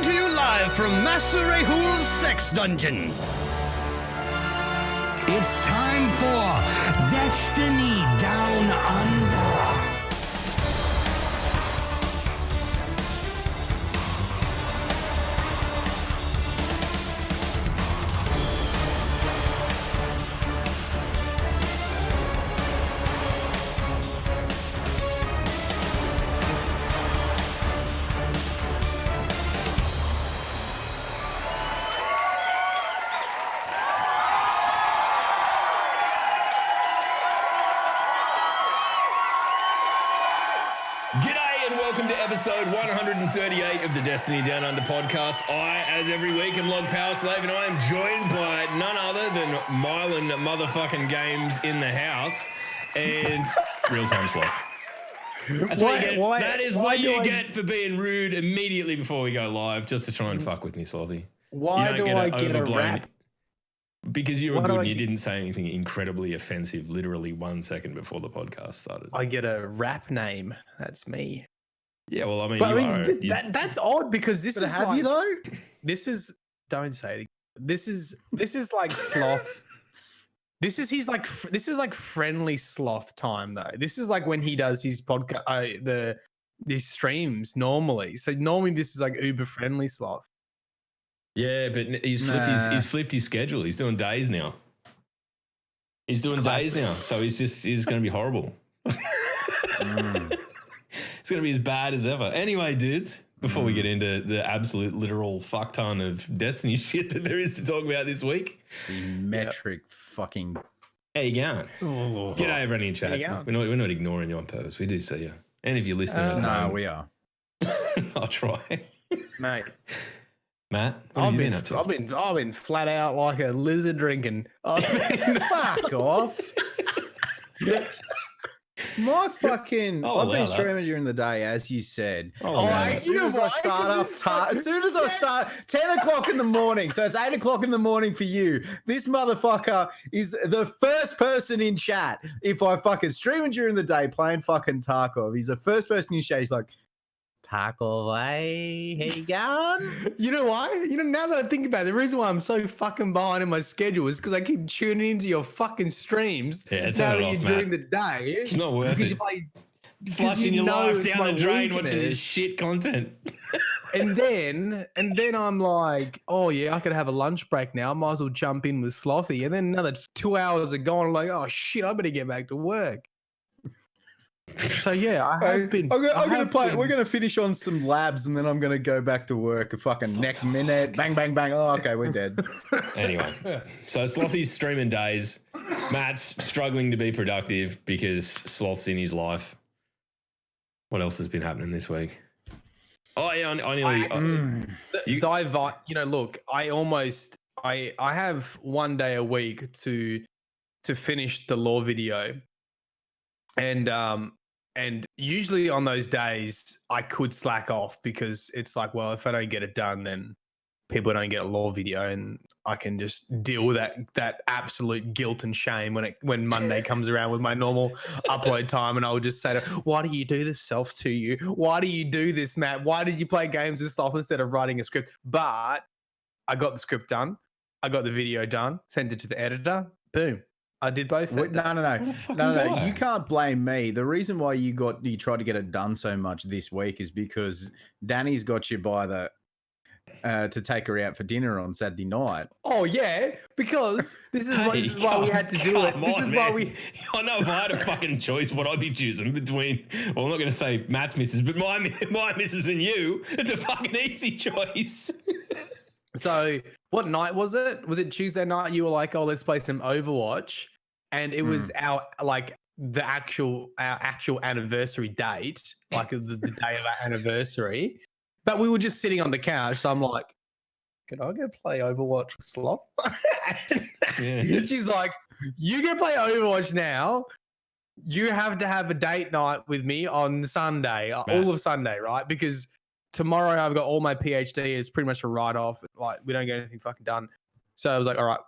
to you live from Master Rahul's sex dungeon. It's time for Destiny Down Under. Episode 138 of the Destiny Down Under podcast. I, as every week, am Log Power Slave, and I am joined by none other than Mylan motherfucking Games in the house and Real Time Sloth. That's what you get. That is what you get for being rude immediately before we go live, just to try and fuck with me, Slothy. Why do I get a rap? Because you were good and you didn't say anything incredibly offensive literally 1 second before the podcast started. I get a rap name. That's me. Yeah, well, I mean, that's odd because this is have like, you though? This is don't say it. This is like Sloth's. This is like friendly Sloth time though. This is like when he does his podcast, these streams normally. So normally this is like uber friendly Sloth. Yeah, but he's flipped his schedule. He's doing days now. He's doing days now, so he's going to be horrible. It's going to be as bad as ever. Anyway, dudes, before we get into the absolute literal fuck ton of Destiny shit that there is to talk about this week. The metric fucking... How you going? Oh. G'day, everyone in chat. We're not ignoring you on purpose. We do see you. And if you're listening... no, we are. I'll try. Mate. Matt, what have you been up to? I've been flat out like a lizard drinking. Fuck off. My fucking... I've been streaming during the day, as you said. As soon as I start, 10 o'clock in the morning, so it's 8 o'clock in the morning for you. This motherfucker is the first person in chat. If I fucking streaming during the day playing fucking Tarkov, he's the first person in chat. He's like, Tarkov, hey, how you going? You know why? Now that I think about it, the reason why I'm so fucking behind in my schedule is because I keep tuning into your fucking streams. Yeah, during the day. It's not worth it. Flushing your life down the drain watching this shit content. and then I'm like, oh yeah, I could have a lunch break now. I might as well jump in with Slothy. And then another 2 hours are gone. I'm like, oh shit, I better get back to work. So yeah, We're gonna finish on some labs, and then I'm gonna go back to work. A fucking next minute, bang, bang, bang. Oh, okay, we're dead. Anyway, so Slothy's streaming days. Matt's struggling to be productive because Sloth's in his life. What else has been happening this week? Oh yeah, look, I have 1 day a week to finish the lore video. And usually on those days, I could slack off because it's like, well, if I don't get it done, then people don't get a lore video, and I can just deal with that absolute guilt and shame when Monday comes around with my normal upload time, and I'll just say, why do you do this self to you? Why do you do this, Matt? Why did you play games with stuff instead of writing a script? But I got the script done. I got the video done, sent it to the editor. Boom. I did both. No. You can't blame me. The reason why you tried to get it done so much this week is because Danny's got you by the to take her out for dinner on Saturday night. Oh yeah, because this is why we had to do it. This is why we. I know if I had a fucking choice, what I'd be choosing between. Well, I'm not going to say Matt's missus, but my missus and you. It's a fucking easy choice. So what night was it? Was it Tuesday night? You were like, oh, let's play some Overwatch. And it was our actual anniversary date, like the day of our anniversary. But we were just sitting on the couch. So I'm like, can I go play Overwatch with Sloth? She's like, you can play Overwatch now. You have to have a date night with me on Sunday, all of Sunday, right? Because tomorrow I've got all my PhD. It's pretty much a write-off. Like, we don't get anything fucking done. So I was like, all right,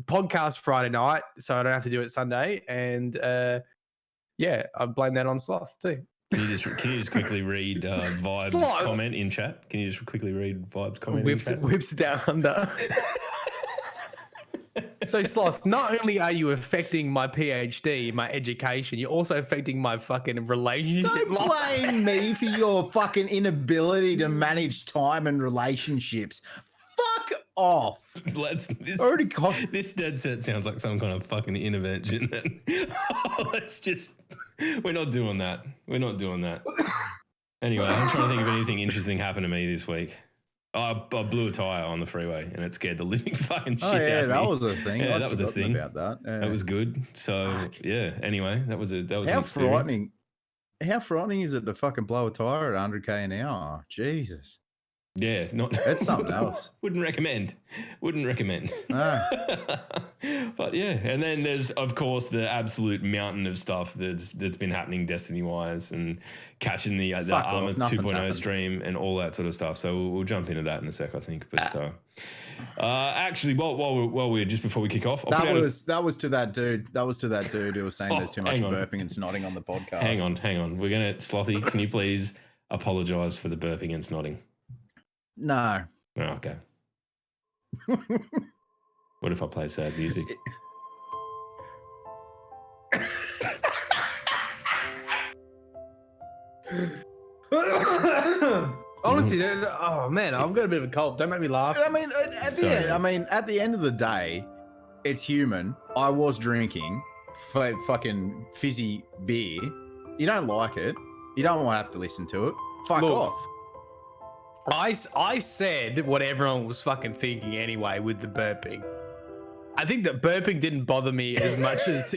podcast Friday night, so I don't have to do it Sunday. And I blame that on Sloth too. Can you just quickly read Vibe's comment in chat? Can you just quickly read Vibe's comment in chat? Whips down under. So, Sloth, not only are you affecting my PhD, my education, you're also affecting my fucking relationship. Don't blame me for your fucking inability to manage time and relationships. Fuck off. This dead set sounds like some kind of fucking intervention. We're not doing that. We're not doing that. Anyway, I'm trying to think if anything interesting happened to me this week. I blew a tire on the freeway and it scared the living fucking shit out of me. Yeah, that was a thing. Yeah, that was a thing. About that. Yeah. That was good. So yeah. Anyway, that was how frightening. How frightening is it to fucking blow a tire at 100k an hour? Jesus. Yeah, that's something else. Wouldn't recommend. No. But yeah, and then there's of course the absolute mountain of stuff that's been happening Destiny wise and catching the Armored 2.0 stream and all that sort of stuff. So we'll jump into that in a sec, I think. But actually, while we're just before we kick off, that was to that dude. That was to that dude who was saying there's too much burping and snotting on the podcast. Hang on. We're gonna Slothy. Can you please apologise for the burping and snotting? No. Oh, okay. What if I play sad music? Honestly, oh man, I've got a bit of a cold. Don't make me laugh. I mean, at the end of the day, it's human. I was drinking fucking fizzy beer. You don't like it. You don't want to have to listen to it. Fuck off. I said what everyone was fucking thinking anyway with the burping. I think that burping didn't bother me as much as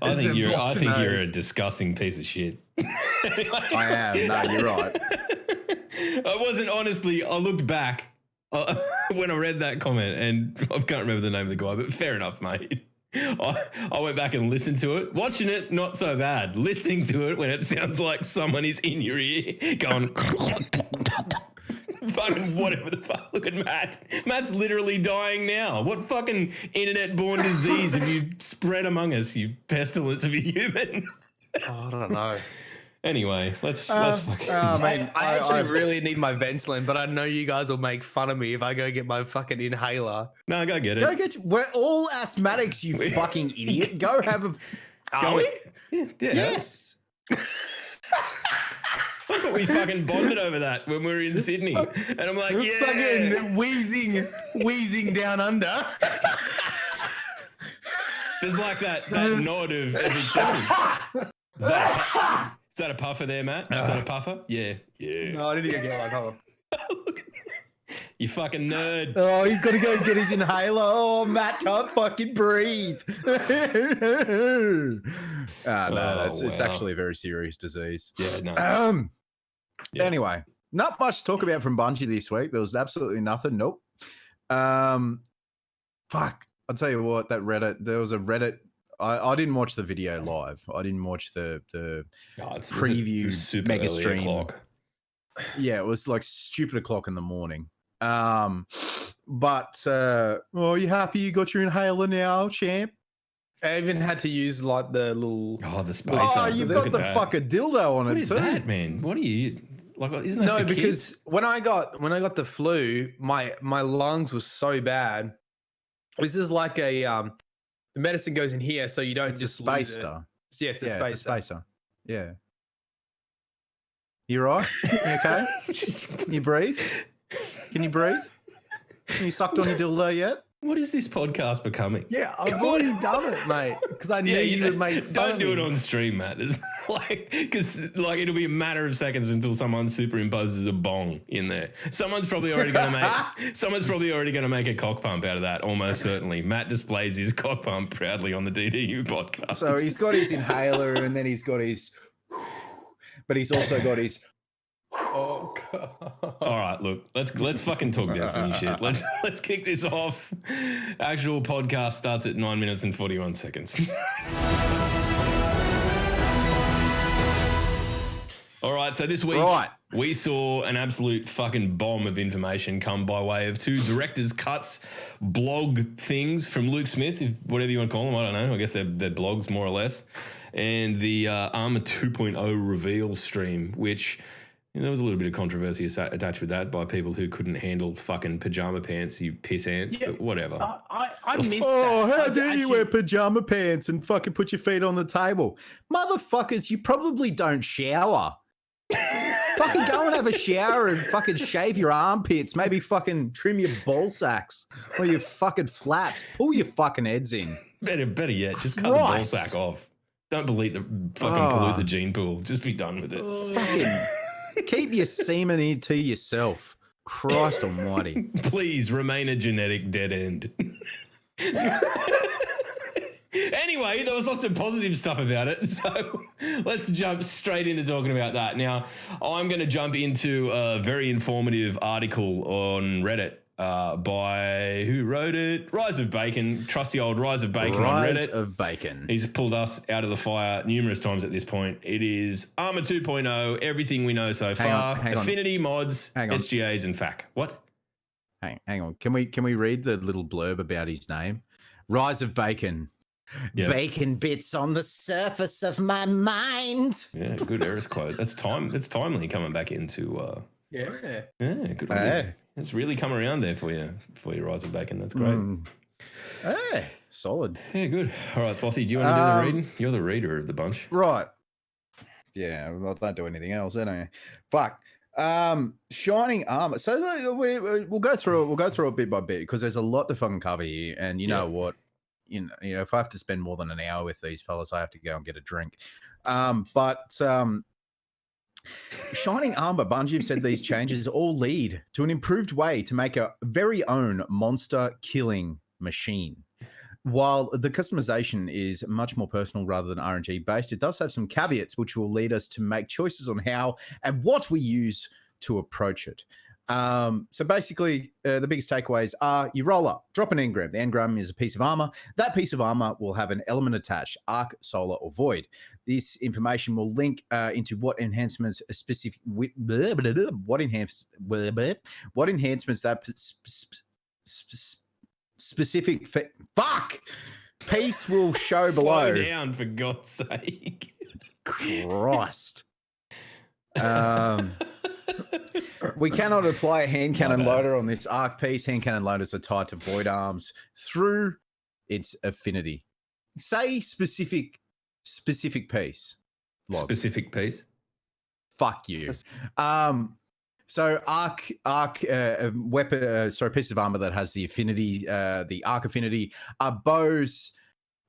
I think you're a disgusting piece of shit. I am. No, you're right. I wasn't, honestly. I looked back when I read that comment and I can't remember the name of the guy, but fair enough, mate. I went back and listened to it. Watching it, not so bad. Listening to it when it sounds like someone is in your ear going fucking whatever the fuck. Look at Matt. Matt's literally dying now. What fucking internet-born disease have you spread among us, you pestilence of a human? I don't know. Anyway, let's fucking... I actually really need my Ventolin, but I know you guys will make fun of me if I go get my fucking inhaler. No, go get it. We're all asthmatics, you fucking idiot. Go have a... Are we? Yeah. Yes. I thought we fucking bonded over that when we were in Sydney. And I'm like, yeah. Fucking wheezing down under. There's like that nod of acceptance. Is that a puffer there, Matt? Is that a puffer? Yeah. No, I didn't even get like, hold on. You fucking nerd. Oh, he's got to go get his inhaler. Oh, Matt can't fucking breathe. It's actually a very serious disease. Yeah, no. Anyway, not much to talk about from Bungie this week. There was absolutely nothing. Nope. Fuck. I'll tell you what, there was a Reddit. I didn't watch the video live. I didn't watch the preview mega stream. O'clock. Yeah, it was like stupid o'clock in the morning. You happy you got your inhaler now, champ? I even had to use like the little... Oh, the spacer. Oh, you've got the fucking dildo on it too. What is that, man? What are you... Like, isn't that no, kids? because when I got the flu, my lungs was so bad. This is like a... the medicine goes in here, so you don't it's just a spacer. Yeah, it's a spacer. It's a spacer. Yeah. You right? You okay? Can you breathe? Can you breathe? Can you sucked on your dildo yet? What is this podcast becoming? Yeah, I've already done it, mate. Because I knew you would make fun Don't of do me. it on stream, Matt. It's because it'll be a matter of seconds until someone superimposes a bong in there. Someone's probably already going to make a cock pump out of that. Almost certainly. Matt displays his cock pump proudly on the DDU podcast. So he's got his inhaler, and then he's got his, but he's also got his. Oh God. All right, look, let's fucking talk Destiny shit. Let's kick this off. Actual podcast starts at 9 minutes and 41 seconds. All right, so this week we saw an absolute fucking bomb of information come by way of two director's cuts blog things from Luke Smith, whatever you want to call them. I don't know. I guess they're blogs more or less. and the Armor 2.0 reveal stream, which there was a little bit of controversy attached with that by people who couldn't handle fucking pajama pants, you piss ants, but whatever. I missed Oh, that. how dare you wear pajama pants and fucking put your feet on the table? Motherfuckers, you probably don't shower. Fucking go and have a shower and fucking shave your armpits. Maybe fucking trim your ball sacks or your fucking flaps. Pull your fucking heads in. Better yet, just cut the ball sack off. Don't pollute the gene pool. Just be done with it. Fucking keep your semen to yourself. Christ almighty. Please remain a genetic dead end. Anyway, there was lots of positive stuff about it, so let's jump straight into talking about that. Now, I'm going to jump into a very informative article on Reddit by, who wrote it? Rise of Bacon, trusty old Rise of Bacon on Reddit. Rise of Bacon. He's pulled us out of the fire numerous times at this point. It is Armor 2.0, everything we know so far, affinity, mods, SGAs, and FAQ. What? Hang on. Can we read the little blurb about his name? Rise of Bacon. Yep. Bacon bits on the surface of my mind. Yeah, good Eris quote. That's timely coming back into. Yeah, good. It's really come around there for you, Rise of Bacon. That's great. Hey, solid. Yeah, good. All right, Slothy, do you want to do the reading? You're the reader of the bunch, right? Yeah, well, don't do anything else, don't I? Fuck. Shining armor. So we'll go through it. We'll go through it bit by bit because there's a lot to fucking cover here, and you know what. You know, if I have to spend more than an hour with these fellas, I have to go and get a drink. But Shining Armor, Bungie have said these changes all lead to an improved way to make a very own monster killing machine. While the customization is much more personal rather than RNG based, it does have some caveats which will lead us to make choices on how and what we use to approach it. So basically, the biggest takeaways are you roll up, drop an engram. The engram is a piece of armor. That piece of armor will have an element attached, arc, solar, or void. This information will link into what enhancements a specific what enhancements that specific piece will show below. Slow down, for God's sake. Christ. We cannot apply a hand cannon loader on this arc piece. Hand cannon loaders are tied to void arms through its affinity. Say specific piece. Log. Specific piece. Fuck you. So arc weapon. Piece of armor that has the affinity, the arc affinity are bows,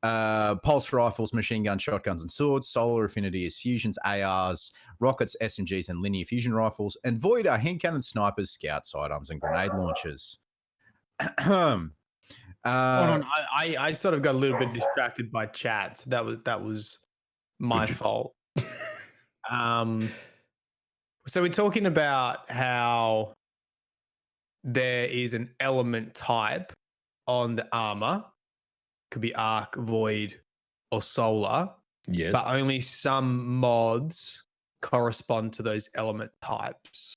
pulse rifles, machine guns, shotguns, and swords. Solar affinity is fusions, ARs, rockets, SMGs, and linear fusion rifles. And void are hand cannon, snipers, scout, sidearms, and grenade launchers. Hold on, I sort of got a little bit distracted by chat. So that was my fault. So we're talking about how there is an element type on the armor. Could be arc, void, or solar. Yes. But only some mods correspond to those element types.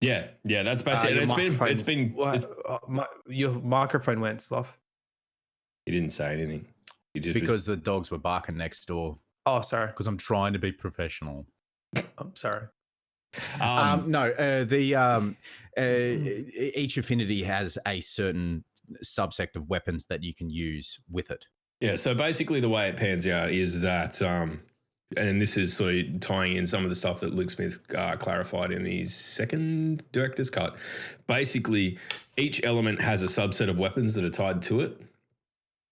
Yeah, that's basically your microphone went, Sloth. You didn't say anything. Because the dogs were barking next door. Oh, sorry. Because I'm trying to be professional. I'm sorry. Each affinity has a certain subsect of weapons that you can use with it. Yeah, so basically the way it pans out is that, and this is sort of tying in some of the stuff that Luke Smith clarified in his second director's cut. Basically, each element has a subset of weapons that are tied to it.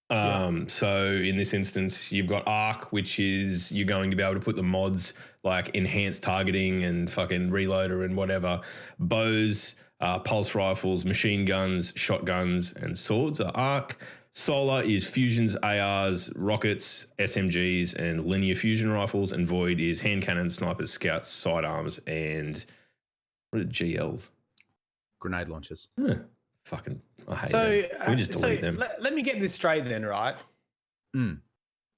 So in this instance, you've got arc, which is you're going to be able to put the mods like enhanced targeting and fucking reloader and whatever. Bows, pulse rifles, machine guns, shotguns, and swords are arc. Solar is fusions, ARs, rockets, SMGs, and linear fusion rifles. And void is hand cannons, snipers, scouts, sidearms, and what are GLs? Grenade launchers. Fucking, I hate them. We just delete them. Let me get this straight then, right? Mm.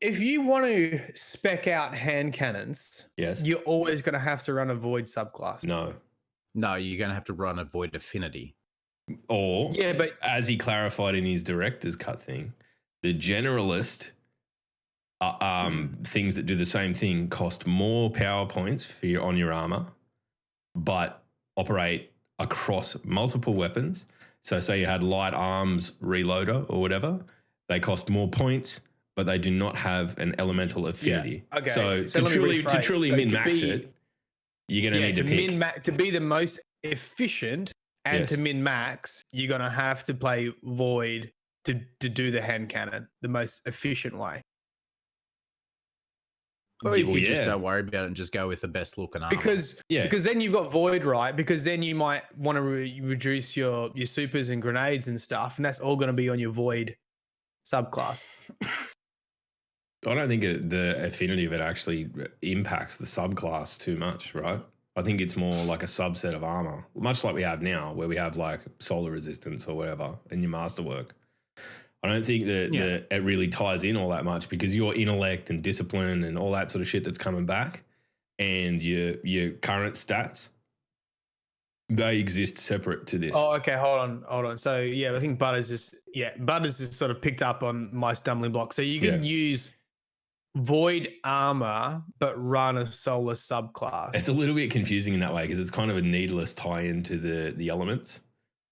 If you want to spec out hand cannons, yes, you're always going to have to run a void subclass. No, you're going to have to run a void affinity. Or, yeah, but as he clarified in his director's cut thing, the generalist things that do the same thing cost more power points on your armor, but operate across multiple weapons. So say you had light arms reloader or whatever, they cost more points, but they do not have an elemental affinity. Yeah. Okay. So to truly min-max it, you're going to need to pick. To be the most efficient and to min-max, you're going to have to play Void to do the hand cannon the most efficient way. Or you could just don't worry about it and just go with the best looking armor. Because then you've got Void, right? Because then you might want to reduce your supers and grenades and stuff, and that's all going to be on your Void subclass. I don't think the affinity of it actually impacts the subclass too much, right? I think it's more like a subset of armor, much like we have now, where we have like solar resistance or whatever in your masterwork. I don't think that it really ties in all that much, because your intellect and discipline and all that sort of shit that's coming back, and your current stats, they exist separate to this. Oh, okay. Hold on. So I think Butters just sort of picked up on my stumbling block. So you could use Void armor, but run a solar subclass. It's a little bit confusing in that way, because it's kind of a needless tie into the elements,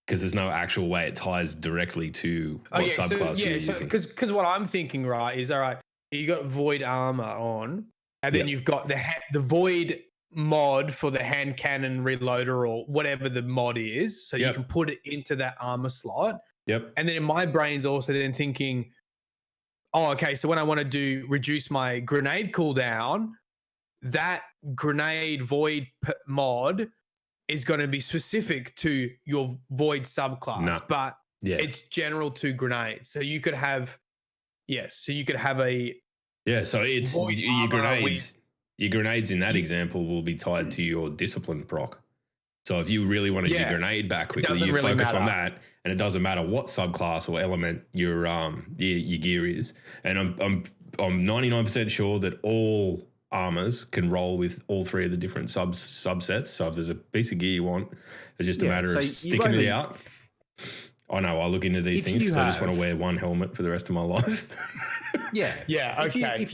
because there's no actual way it ties directly to what subclass you're using. Because what I'm thinking, right, is all right, you got Void armor on, and then you've got the Void mod for the hand cannon reloader or whatever the mod is, so you can put it into that armor slot. Yep. And then in my brain's also then thinking, oh, okay, so when I want to reduce my grenade cooldown, that grenade Void mod is going to be specific to your Void subclass, but it's general to grenades. So you could have, so it's your grenades. Your grenades in that example will be tied to your discipline proc. So if you really want to get your grenade back quickly, you really focus on that, and it doesn't matter what subclass or element your gear is. And I'm 99% sure that all armors can roll with all three of the different subsets. So if there's a piece of gear you want, it's just a matter of sticking it out. I know I look into these things because I just want to wear one helmet for the rest of my life. Okay. I get it. If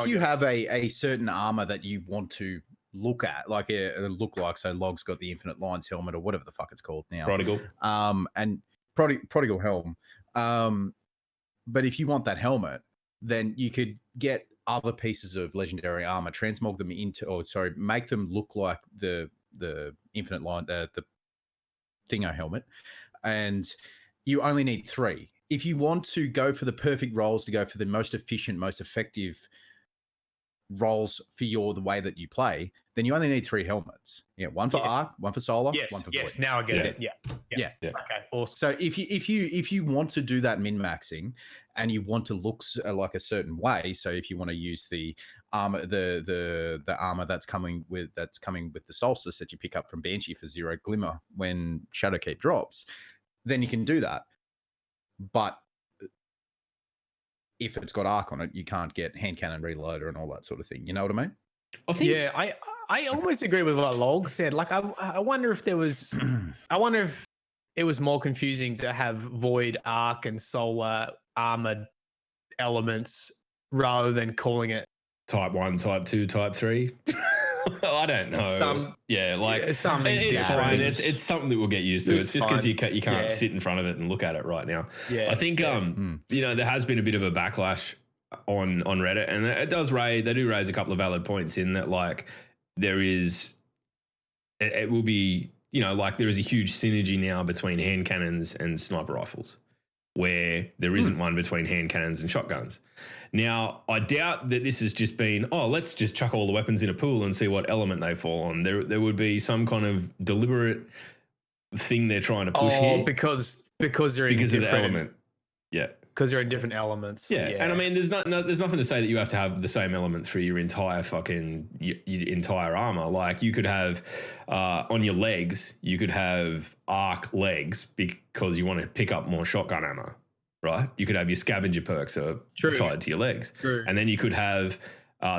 you have a certain armor that you want to look at, so Log's got the Infinite Lines helmet or whatever the fuck it's called now. Prodigal. And Prodigal helm. But if you want that helmet, then you could get other pieces of legendary armor, transmog them make them look like the Infinite Line, the Thingo helmet, and you only need 3. If you want to go for the perfect rolls, to go for the most efficient, most effective roles for the way that you play, then you only need 3 helmets. One for arc, one for solar, one for void. Now I get it. Yeah. Okay, awesome. So if you want to do that min-maxing and you want to look like a certain way, so if you want to use the armor, the armor that's coming with the solstice that you pick up from Banshee for 0 glimmer when Shadowkeep drops, then you can do that. But if it's got arc on it, you can't get hand cannon reloader and all that sort of thing. You know what I mean? I almost agree with what Log said. Like, I wonder if there was, I wonder if it was more confusing to have Void, Arc, and Solar armored elements rather than calling it Type 1, Type 2, Type 3. I don't know. It's fine. It's something that we'll get used to. It's just because you can't sit in front of it and look at it right now. Yeah. I think there has been a bit of a backlash on Reddit, and they do raise a couple of valid points in that, like, there is it will be, there is a huge synergy now between hand cannons and sniper rifles, where there isn't one between hand cannons and shotguns. Now, I doubt that this has just been, let's just chuck all the weapons in a pool and see what element they fall on. There would be some kind of deliberate thing they're trying to push here. because they're in different, of the element. Yeah. Because they're in different elements. Yeah. And I mean, there's nothing to say that you have to have the same element through your entire your entire armor. Like, you could have on your legs, you could have arc legs because you want to pick up more shotgun ammo, right? You could have your scavenger perks are tied to your legs. True. And then you could have,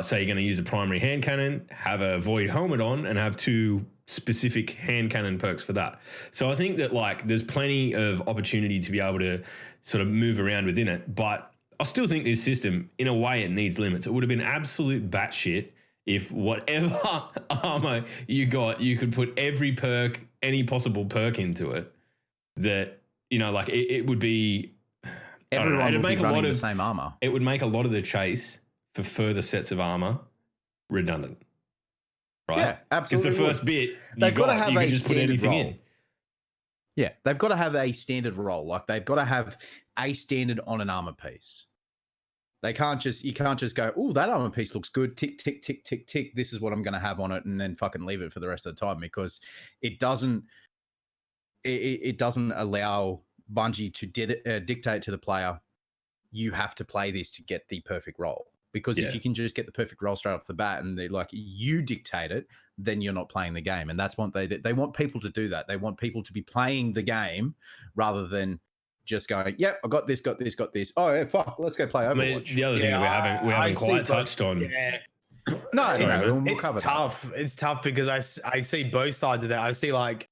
say you're going to use a primary hand cannon, have a void helmet on, and have 2 specific hand cannon perks for that. So I think that, like, there's plenty of opportunity to be able to sort of move around within it. But I still think this system, in a way, it needs limits. It would have been absolute batshit if whatever armor you got, you could put every perk, any possible perk into it. That, you know, like it would be... Everyone would be running the same armor. It would make a lot of the chase for further sets of armor redundant. Right? Yeah, absolutely. Because the first bit, they've got to have you a can just put anything role. in. Yeah, they've got to have a standard role. Like they've got to have a standard on an armor piece. You can't just go, oh, that armor piece looks good. Tick, tick, tick, tick, tick. This is what I'm going to have on it, and then fucking leave it for the rest of the time, because it doesn't allow Bungie to dictate to the player, you have to play this to get the perfect role. Because if you can just get the perfect role straight off the bat and they like you dictate it, then you're not playing the game. And that's what they want people to do that. They want people to be playing the game rather than just going, yep, I got this. Oh, yeah, fuck, let's go play Overwatch. I mean, the other thing that we haven't quite touched on. Yeah. No, Sorry, we'll cover tough. that. It's tough because I see both sides of that. I see like,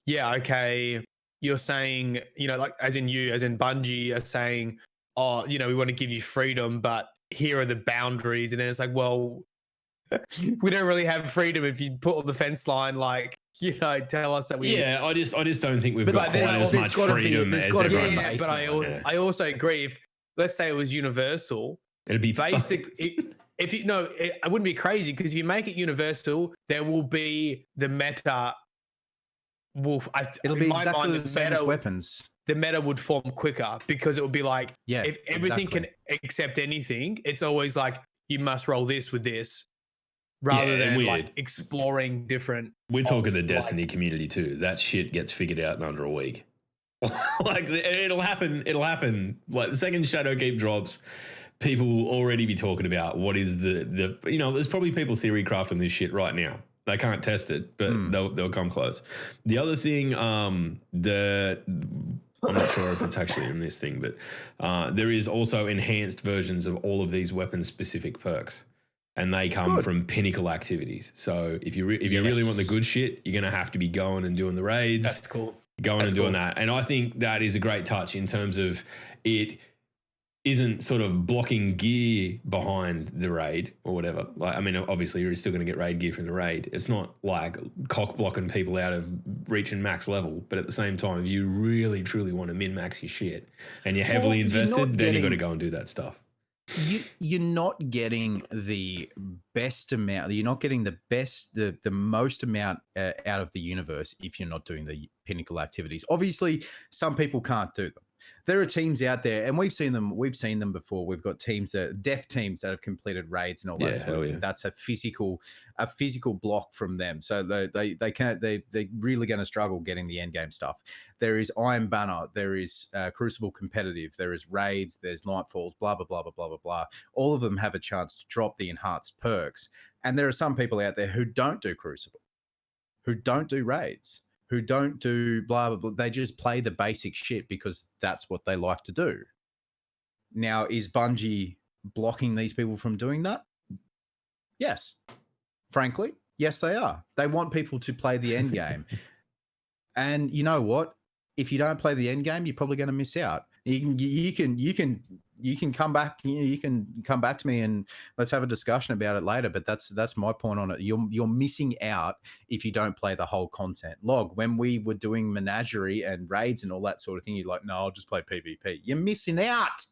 yeah, okay, you're saying, you know, like as in Bungie are saying, oh, you know, we want to give you freedom, but here are the boundaries. And then it's like, well, we don't really have freedom if you put on the fence line, like, you know, tell us that we... Yeah, I just don't think we've got like, quite as much freedom as everyone. Yeah, but I also agree, if let's say it was universal, it'd be basic. If you know, I wouldn't be crazy, because if you make it universal, there will be the meta. It'll be exactly the same as weapons. The meta would form quicker, because it would be like, yeah, if everything can accept anything, it's always like you must roll this with this, rather than like exploring different. We're talking the Destiny community too. That shit gets figured out in under a week. Like it'll happen. Like the second Shadowkeep drops, people will already be talking about what is the you know, there's probably people theory crafting this shit right now. They can't test it, but they'll come close. The other thing, I'm not sure if it's actually in this thing, but there is also enhanced versions of all of these weapon-specific perks, and they come from pinnacle activities. So if you really want the good shit, you're going to have to be going and doing the raids. That's cool. Doing that. And I think that is a great touch in terms of it isn't sort of blocking gear behind the raid or whatever. Like, I mean, obviously you're still going to get raid gear from the raid. It's not like cock blocking people out of reaching max level, but at the same time, if you really truly want to min-max your shit and you're heavily invested, then you've got to go and do that stuff. You're not getting the best amount. You're not getting the most amount out of the universe if you're not doing the pinnacle activities. Obviously, some people can't do them. There are teams out there, and we've seen them before. We've got deaf teams that have completed raids and all that sort of thing. That's a physical block from them. So they're really going to struggle getting the end game stuff. There is Iron Banner, there is Crucible competitive, there is raids, there's Nightfalls, blah blah blah blah blah blah blah. All of them have a chance to drop the enhanced perks, and there are some people out there who don't do Crucible, who don't do raids, who don't do blah, blah, blah. They just play the basic shit because that's what they like to do. Now, is Bungie blocking these people from doing that? Yes. Frankly, yes, they are. They want people to play the end game. And you know what? If you don't play the end game, you're probably going to miss out. You can come back. You can come back to me and let's have a discussion about it later. But that's my point on it. You're missing out if you don't play the whole content. Log, when we were doing Menagerie and raids and all that sort of thing, you're like, no, I'll just play PvP. You're missing out.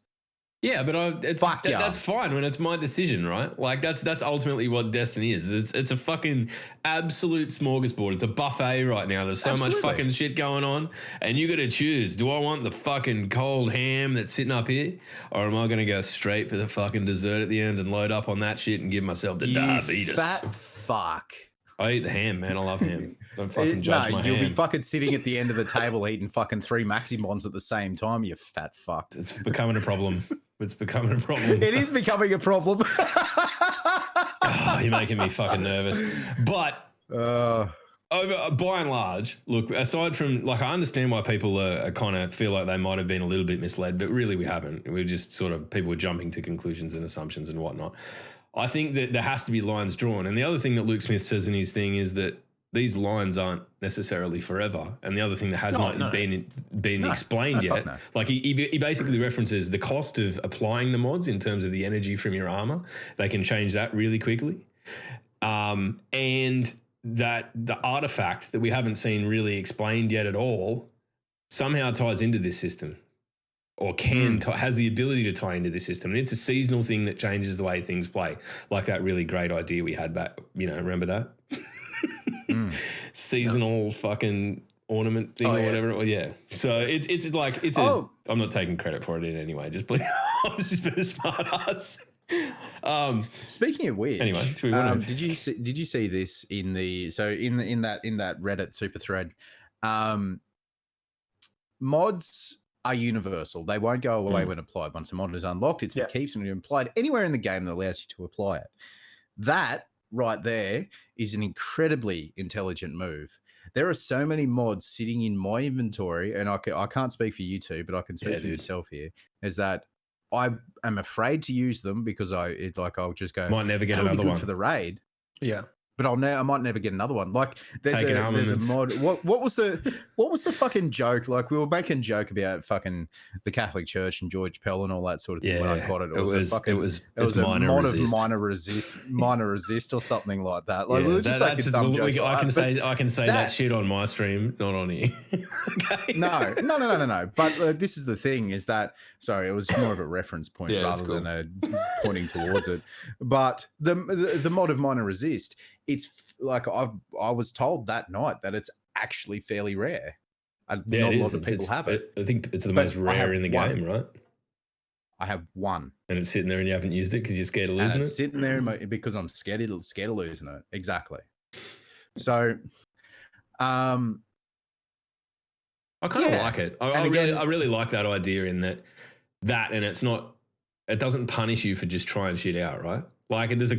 Yeah, but that's fine when it's my decision, right? Like that's ultimately what Destiny is. It's a fucking absolute smorgasbord. It's a buffet right now. There's so much fucking shit going on, and you got to choose. Do I want the fucking cold ham that's sitting up here, or am I going to go straight for the fucking dessert at the end and load up on that shit and give myself the diabetes? Fat fuck. I eat the ham, man. I love ham. Don't fucking judge my ham. You'll be fucking sitting at the end of the table eating fucking 3 Maximons at the same time, you fat fuck. It's becoming a problem. It's becoming a problem. It is becoming a problem. Oh, you're making me fucking nervous. But by and large, look, aside from, like, I understand why people are kind of feel like they might have been a little bit misled, but really we haven't. We're just sort of, people were jumping to conclusions and assumptions and whatnot. I think that there has to be lines drawn. And the other thing that Luke Smith says in his thing is that these lines aren't necessarily forever. And the other thing that has been explained yet, like he basically references the cost of applying the mods in terms of the energy from your armor. They can change that really quickly. And that the artifact that we haven't seen really explained yet at all somehow ties into this system, or has the ability to tie into this system. And it's a seasonal thing that changes the way things play, like that really great idea we had back, remember that? Seasonal fucking ornament thing or whatever. Well, yeah. So it's I'm not taking credit for it in any way. Just please, I'm just been a smart ass. Speaking of which, anyway, did you see this in that Reddit super thread? Mods are universal. They won't go away when applied. Once a mod is unlocked, it's for keeps and applied anywhere in the game that allows you to apply it. That right there is an incredibly intelligent move. There are so many mods sitting in my inventory, and I can't speak for you two, but I can speak for myself here, is that I am afraid to use them because I'll just go, might never get another one for the raid. Yeah. But I might never get another one. Like there's a mod. What was the fucking joke? Like we were making a joke about fucking the Catholic Church and George Pell and all that sort of thing. When I got it, it was a mod of minor resist or something like that. Like we were just making dumb jokes. I can say that shit on my stream, not on here. Okay. No. But this is the thing: is that it was more of a reference point rather than pointing towards it. But the mod of minor resist. It's like I was told that night that it's actually fairly rare. Not a lot of people have it. I think it's the most rare in the game, right? I have one. And it's sitting there and you haven't used it because you're scared of losing it? It's sitting there because I'm scared of losing it. Exactly. So, I kind of like it. I really like that idea in that and it doesn't punish you for just trying shit out, right? Like there's a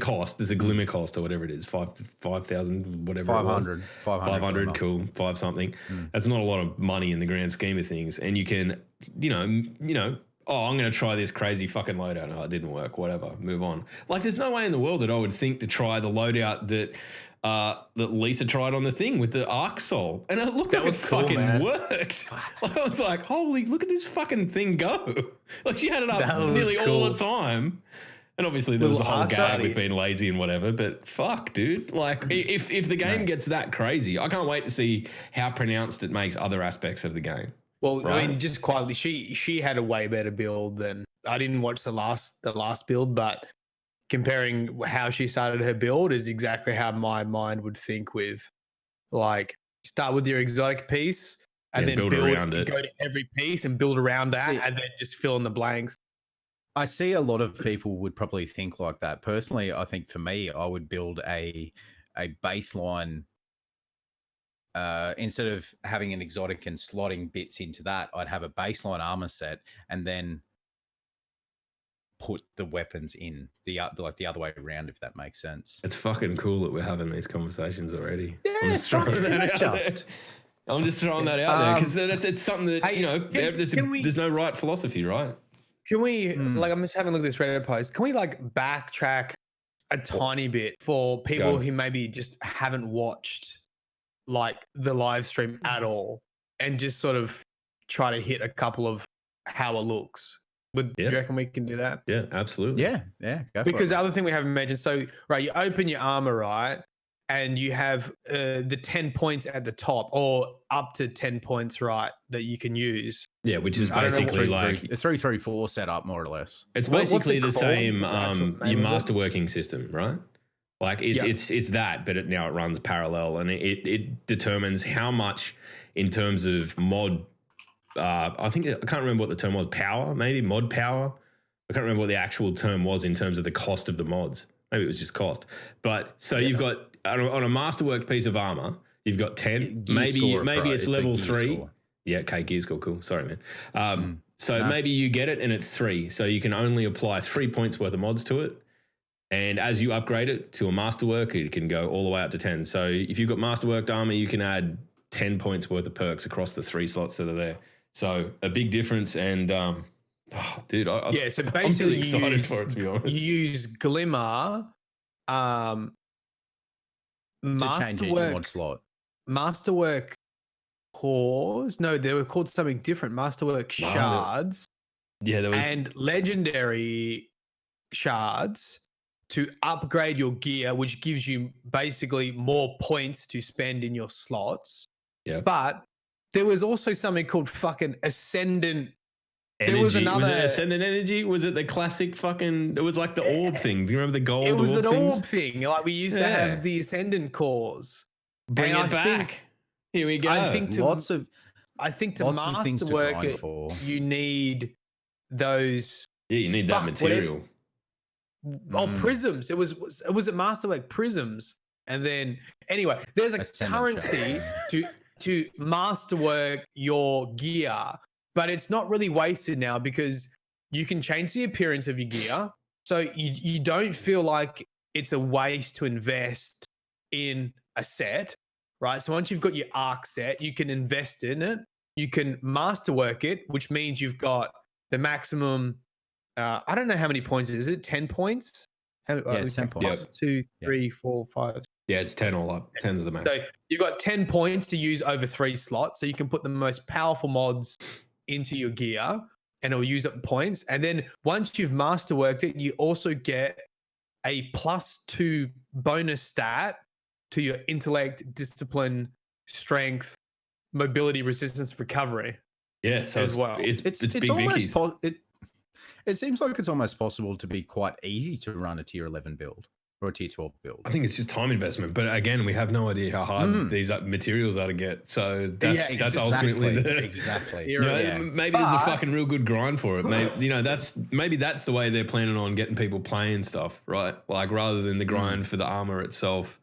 glimmer cost or whatever it is, 5,000, whatever 500, cool, 5 something. That's not a lot of money in the grand scheme of things. And you can, I'm going to try this crazy fucking loadout. No, it didn't work, whatever, move on. Like there's no way in the world that I would think to try the loadout that Lisa tried on the thing with the Arc Soul. And it looked like it fucking worked. Like, I was like, holy, look at this fucking thing go. Like she had it up nearly all the time. And obviously there was the whole gag with being lazy and whatever, but fuck, dude. Like if the game gets that crazy, I can't wait to see how pronounced it makes other aspects of the game. Well, right? I mean, just quietly, she had a way better build than I didn't watch the last build, but comparing how she started her build is exactly how my mind would think with like start with your exotic piece and then build around it. Go to every piece and build around that and then just fill in the blanks. I see a lot of people would probably think like that. Personally, I think for me, I would build a baseline instead of having an exotic and slotting bits into that. I'd have a baseline armor set and then put the weapons in the other way around, if that makes sense. It's fucking cool that we're having these conversations already. Yeah, I'm just throwing that out there. I'm just throwing that out there because it's something that there's no right philosophy, right? Can we, like, I'm just having a look at this Reddit post. Can we, like, backtrack a tiny bit for people who maybe just haven't watched, like, the live stream at all and just sort of try to hit a couple of how it looks? Do you reckon we can do that? Yeah, absolutely. Yeah. Because the other thing we haven't mentioned, so, right, you open your armor, right? And you have the 10 points at the top or up to 10 points, right, that you can use. Yeah, which is basically like a 3-3-4 setup, more or less. It's basically the same your masterworking system, right? Like it's that, but now it runs parallel and it determines how much in terms of mod. I can't remember what the term was. Power, maybe mod power. I can't remember what the actual term was in terms of the cost of the mods. Maybe it was just cost. But so you've got on a masterworked piece of armor, you've got 10. Maybe it's level 3. Score. Yeah, okay, gear score, cool. Sorry, man. Maybe you get it and it's 3. So you can only apply 3 points worth of mods to it. And as you upgrade it to a masterwork, it can go all the way up to 10. So if you've got masterworked armor, you can add 10 points worth of perks across the 3 slots that are there. So a big difference. And dude, so basically I'm really excited for it, to be honest. You use Glimmer, to change each mod slot. Masterwork cores. No, they were called something different. Masterwork shards. Yeah, there was and legendary shards to upgrade your gear, which gives you basically more points to spend in your slots. Yeah. But there was also something called fucking Ascendant. Energy. There was another. Was it Ascendant Energy? Was it the classic fucking? It was like the orb thing. Do you remember the gold? It was orb an things? orb thing. Like we used to have the Ascendant cores. Bring it back. Here we go. I think to masterwork it, for. you need those. Yeah, you need that material. Prisms. It was at Masterwork Prisms, and then anyway, there's a currency to masterwork your gear, but it's not really wasted now because you can change the appearance of your gear, so you don't feel like it's a waste to invest in a set, right? So once you've got your arc set, you can invest in it. You can masterwork it, which means you've got the maximum. I don't know how many points it is. Is it 10 points? 10 points. Yep. 2, 3, 4, 5. Yeah, it's 10 all up. 10's the max. So you've got 10 points to use over 3 slots. So you can put the most powerful mods into your gear and it'll use up points. And then once you've masterworked it, you also get a +2 bonus stat to your intellect, discipline, strength, mobility, resistance, recovery. Yeah, so as well. It's big almost bickies. It seems like it's almost possible to be quite easy to run a tier 11 build or a tier 12 build. I think it's just time investment, but again, we have no idea how hard these materials are to get. So that's ultimately exactly. You know, maybe there's a fucking real good grind for it. Maybe, maybe that's the way they're planning on getting people playing stuff, right? Like rather than the grind for the armor itself,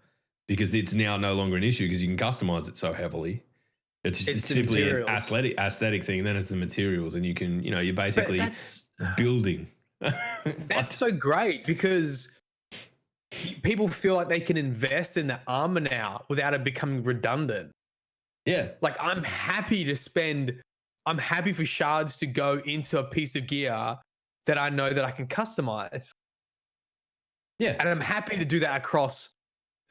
because it's now no longer an issue because you can customize it so heavily. It's just simply an aesthetic thing. And then it's the materials, and you can, you're basically building. That's so great because people feel like they can invest in the armor now without it becoming redundant. Yeah. Like I'm happy for shards to go into a piece of gear that I know that I can customize. Yeah. And I'm happy to do that across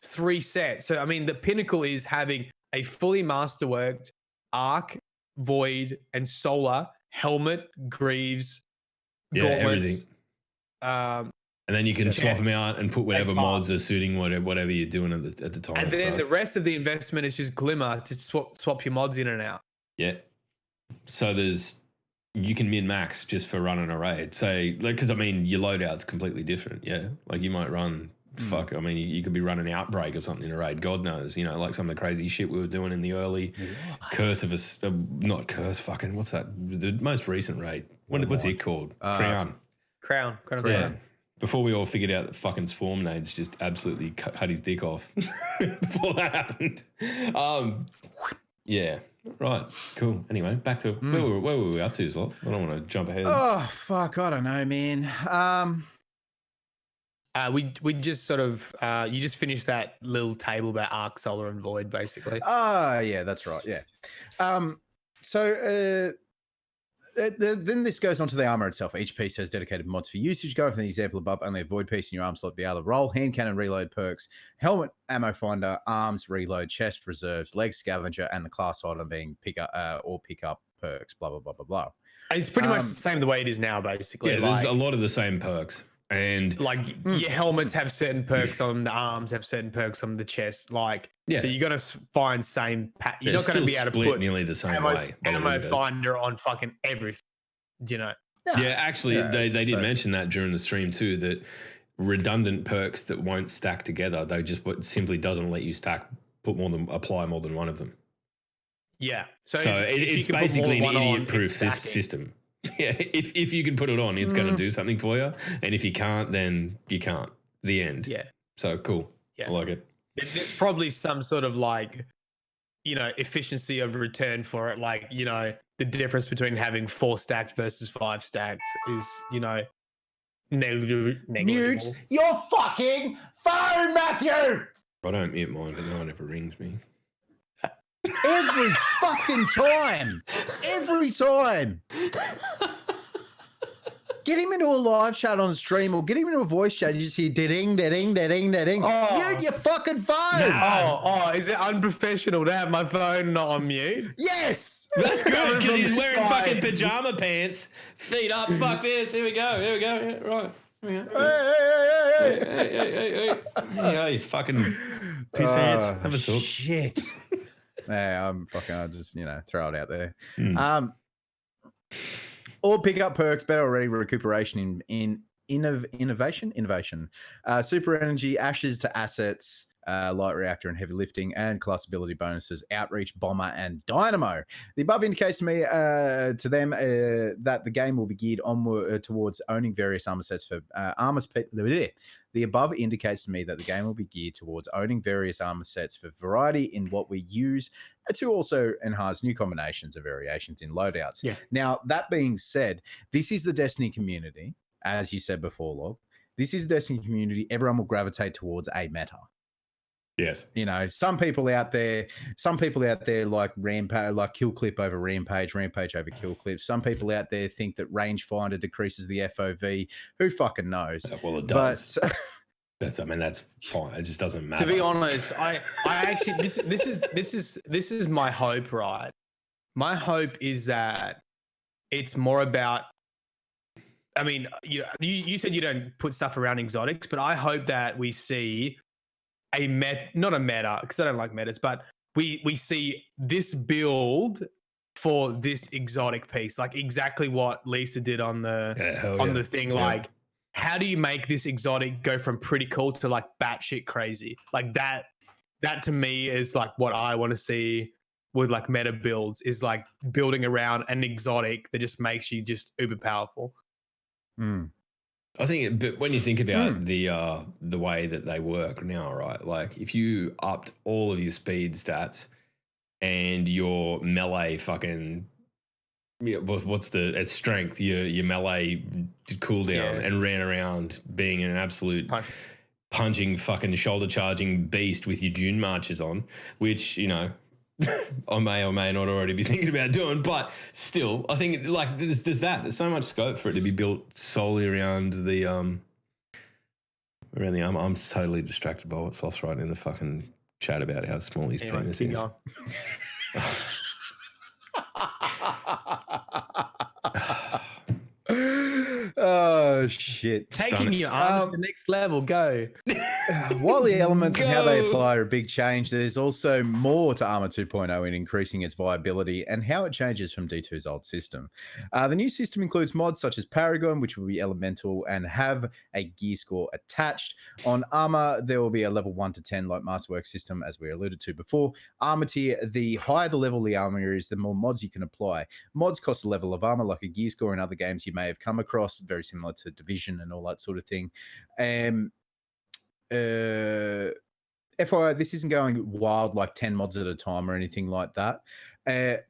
3 sets. So, I mean, the pinnacle is having a fully masterworked Arc, Void, and Solar helmet, greaves, gauntlets. Everything. And then you can swap them out and put whatever mods are suiting whatever you're doing at the time. And then the rest of the investment is just Glimmer to swap your mods in and out. Yeah. So you can min-max just for running a raid. Say, because your loadout's completely different. Yeah. Like you might run, you could be running Outbreak or something in a raid. God knows, like some of the crazy shit we were doing in the early what's that? The most recent raid. What's it called? Crown. Before we all figured out that fucking Swarm Nades just absolutely cut his dick off. Before that happened. Yeah. Right. Cool. Anyway, back to where were we up to, Sloth? I don't want to jump ahead. Oh, fuck. I don't know, man. We just sort of you just finished that little table about Arc, Solar, and Void, basically. Yeah, that's right. Yeah. Then this goes on to the armor itself. Each piece has dedicated mods for usage. Go from the example above. Only a Void piece in your arm slot be able to roll. Hand cannon reload perks. Helmet, ammo finder, arms reload, chest reserves, leg scavenger, and the class item being pick up perks. Blah blah blah blah blah. It's pretty much the same the way it is now, basically. Yeah, there's a lot of the same perks. And your helmets have certain perks on them, the arms have certain perks on the chest. So you got to find same pattern. You're not going to be able to put nearly the same way. Ammo finder on fucking everything. Yeah, actually, they did mention that during the stream too. That redundant perks that won't stack together, they just simply doesn't let you apply more than one of them. Yeah, so it's basically an idiot-proof system. Yeah, if you can put it on, it's going to do something for you. And if you can't, then you can't. The end. Yeah. So cool. Yeah. I like it. There's probably some sort of efficiency of return for it. The difference between having 4 stacked versus 5 stacked is, negligible. Mute your fucking phone, Matthew! I don't mute mine, but no one ever rings me. Every fucking time. Every time. Get him into a live chat on stream or get him into a voice chat. You just hear da-ding, da-ding, da-ding, da-ding. Mute your fucking phone. Is it unprofessional to have my phone not on mute? Yes. That's good because he's wearing fucking pajama pants, feet up. Fuck this. Here we go. Yeah, right. Hey, you fucking piss ants. Have a sip. Shit. Yeah, I'll just, throw it out there. Or pick up perks, better already recuperation in innovation. Super energy, ashes to assets, light reactor and heavy lifting, and class ability bonuses, outreach, bomber, and dynamo. The above indicates to me, to them, that the game will be geared onward towards owning various armor sets for The above indicates to me that the game will be geared towards owning various armor sets for variety in what we use, to also enhance new combinations of variations in loadouts. Yeah. Now, that being said, this is the Destiny community, as you said before, Log. This is the Destiny community. Everyone will gravitate towards a meta. Yes. Some people out there like Rampage, like kill clip over Rampage over kill clip. Some people out there think that rangefinder decreases the FOV. Who fucking knows? Well, it does. But that's fine. It just doesn't matter. To be honest, I actually this is my hope, right? My hope is that it's more about. I mean, you said you don't put stuff around exotics, but I hope that we see not a meta, because I don't like metas, but we see this build for this exotic piece, like exactly what Lisa did on the thing. Yeah. Like, how do you make this exotic go from pretty cool to like batshit crazy? Like that to me is like what I want to see with like meta builds, is like building around an exotic that just makes you just uber powerful. I think, but when you think about the way that they work now, right? Like if you upped all of your speed stats and your melee fucking, what's the strength? Your melee cooldown and ran around being an absolute punching fucking shoulder charging beast with your Dune marches on, which I may or may not already be thinking about doing, but still, I think like there's so much scope for it to be built solely around the arm. I'm totally distracted by what Sloth's writing in the fucking chat about how small his penis is. Oh shit! Taking your arms to the next level. Go. While the elements and how they apply are a big change, there's also more to Armor 2.0 in increasing its viability and how it changes from D2's old system. The new system includes mods such as Paragon, which will be elemental and have a gear score attached. On Armor, there will be a level 1 to 10 like Masterwork system, as we alluded to before. Armor tier, the higher the level the armor is, the more mods you can apply. Mods cost a level of armor, like a gear score in other games you may have come across, very similar to Division and all that sort of thing. FYI, this isn't going wild like 10 mods at a time or anything like that.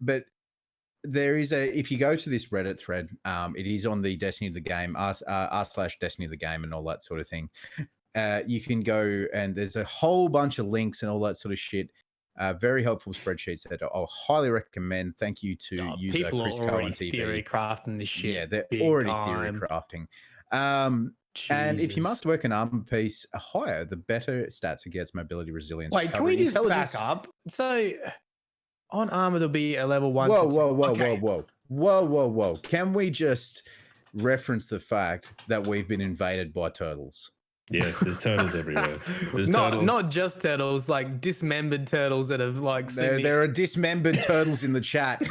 But there is if you go to this Reddit thread, it is on the Destiny of the Game, r/Destiny of the Game and all that sort of thing. You can go and there's a whole bunch of links and all that sort of shit. Very helpful spreadsheets that I'll highly recommend. Thank you to user Chris Cohen TV. Theory crafting this shit. Yeah, they're already theory crafting. And if you must work an armor piece higher, the better stats it gets, mobility, resilience. Wait, can we just back up? So on armor, there'll be a level 1. Whoa. Can we just reference the fact that we've been invaded by turtles? Yes, there's turtles everywhere. There's not just turtles, like dismembered turtles that have like. There are dismembered turtles in the chat.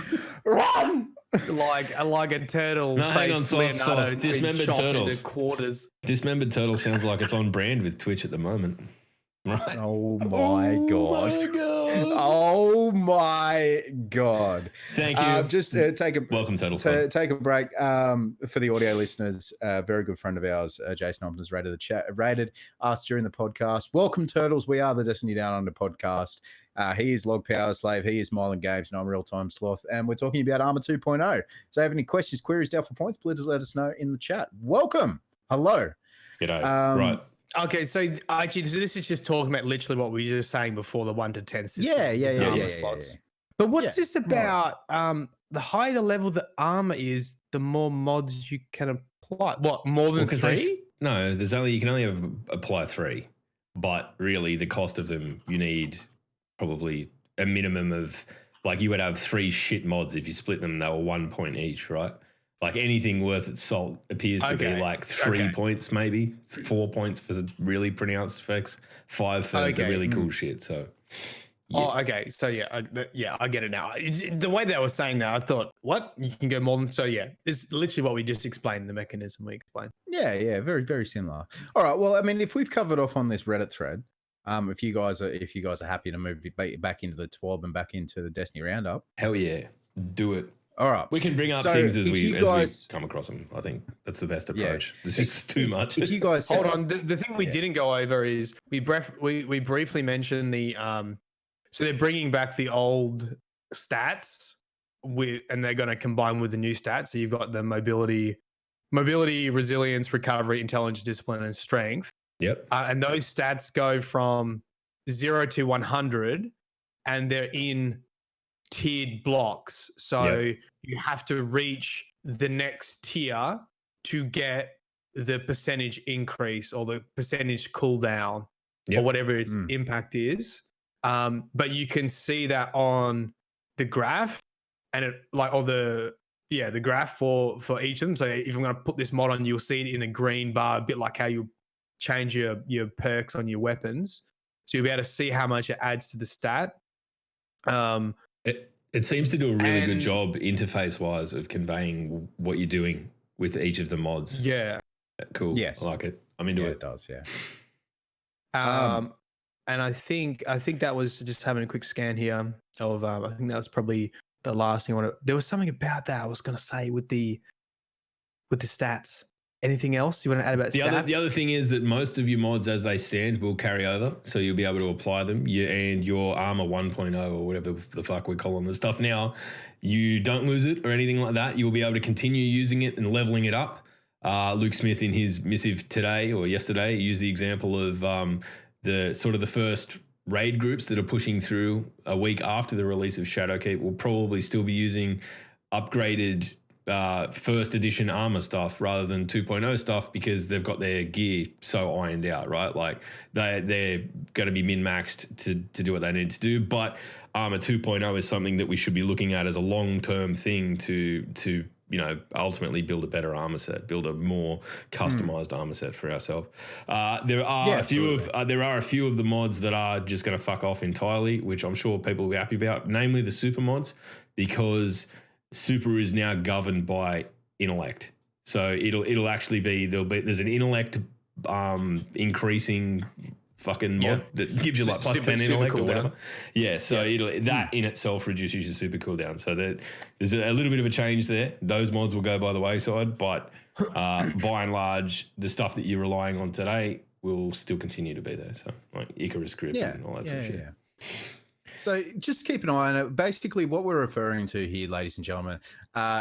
Run! like a turtle. No, hang on, soft. Dismembered turtles. Into quarters. Dismembered turtle sounds like it's on brand with Twitch at the moment. Right. Oh my god. Oh my god. Thank you. Just take a welcome, Turtles. Take a break. For the audio listeners, a very good friend of ours, Jason Oppen's rated us during the podcast. Welcome, Turtles. We are the Destiny Down Under podcast. He is Log Power Slave. He is Mylan Games, and I'm Real Time Sloth. And we're talking about Armor 2.0. So if you have any questions, queries, doubtful points, please let us know in the chat. Welcome. Hello. G'day. Right. Okay, so actually, this is just talking about literally what we were just saying before, the 1 to 10 system. Yeah. But what's this about? The higher the level the armor is, the more mods you can apply? What, more than 3? No, you can only apply 3, but really the cost of them, you need probably a minimum of, like, you would have 3 shit mods if you split them. They were 1 point each, right? Like anything worth its salt appears to be like 3 points, maybe 4 points for really pronounced effects, 5 for the really cool shit. So. Yeah. Oh, okay. So I get it now. The way they were saying that, I thought, what? You can go more than it's literally what we just explained. The mechanism we explained. Yeah, very, very similar. All right. Well, I mean, if we've covered off on this Reddit thread, if you guys are happy to move back into the TWAB and back into the Destiny Roundup, hell yeah, do it. All right. We can bring up things as we come across them. I think that's the best approach. Yeah. This is too much. If you guys hold on, the thing we didn't go over is we briefly mentioned the so they're bringing back the old stats and they're going to combine with the new stats. So you've got the mobility, resilience, recovery, intelligence, discipline, and strength. Yep. And those stats go from 0 to 100, and they're in tiered blocks. So you have to reach the next tier to get the percentage increase or the percentage cooldown or whatever its impact is. But you can see that on the graph, and the graph for each of them. So if I'm going to put this mod on, you'll see it in a green bar, a bit like how you change your perks on your weapons. So you'll be able to see how much it adds to the stat. It seems to do a really good job interface-wise of conveying what you're doing with each of the mods. Yeah. Cool. Yes. I like it. I'm into it. It does, yeah. And I think that was just having a quick scan here of I think that was probably the last thing I want to. There was something about that I was going to say with the stats. Anything else you want to add about stats? The other thing is that most of your mods as they stand will carry over, so you'll be able to apply them. And your armor 1.0 or whatever the fuck we're calling the stuff now, you don't lose it or anything like that. You'll be able to continue using it and leveling it up. Luke Smith in his missive today or yesterday used the example of the first raid groups that are pushing through a week after the release of Shadowkeep will probably still be using upgraded first edition armor stuff rather than 2.0 stuff because they've got their gear so ironed out, right? Like they're going to be min-maxed to do what they need to do. But armor 2.0 is something that we should be looking at as a long-term thing to ultimately build a better armor set, build a more customized armor set for ourselves. There are a few of the mods that are just going to fuck off entirely, which I'm sure people will be happy about, namely the super mods, because super is now governed by intellect. So it'll actually be there's an intellect increasing fucking mod that gives you like plus 10 intellect or whatever. Yeah, so that in itself reduces your super cooldown. So there's a little bit of a change there. Those mods will go by the wayside, but by and large, the stuff that you're relying on today will still continue to be there. So like Icarus Grip and all that sort of shit. Yeah. So just keep an eye on it. Basically, what we're referring to here, ladies and gentlemen,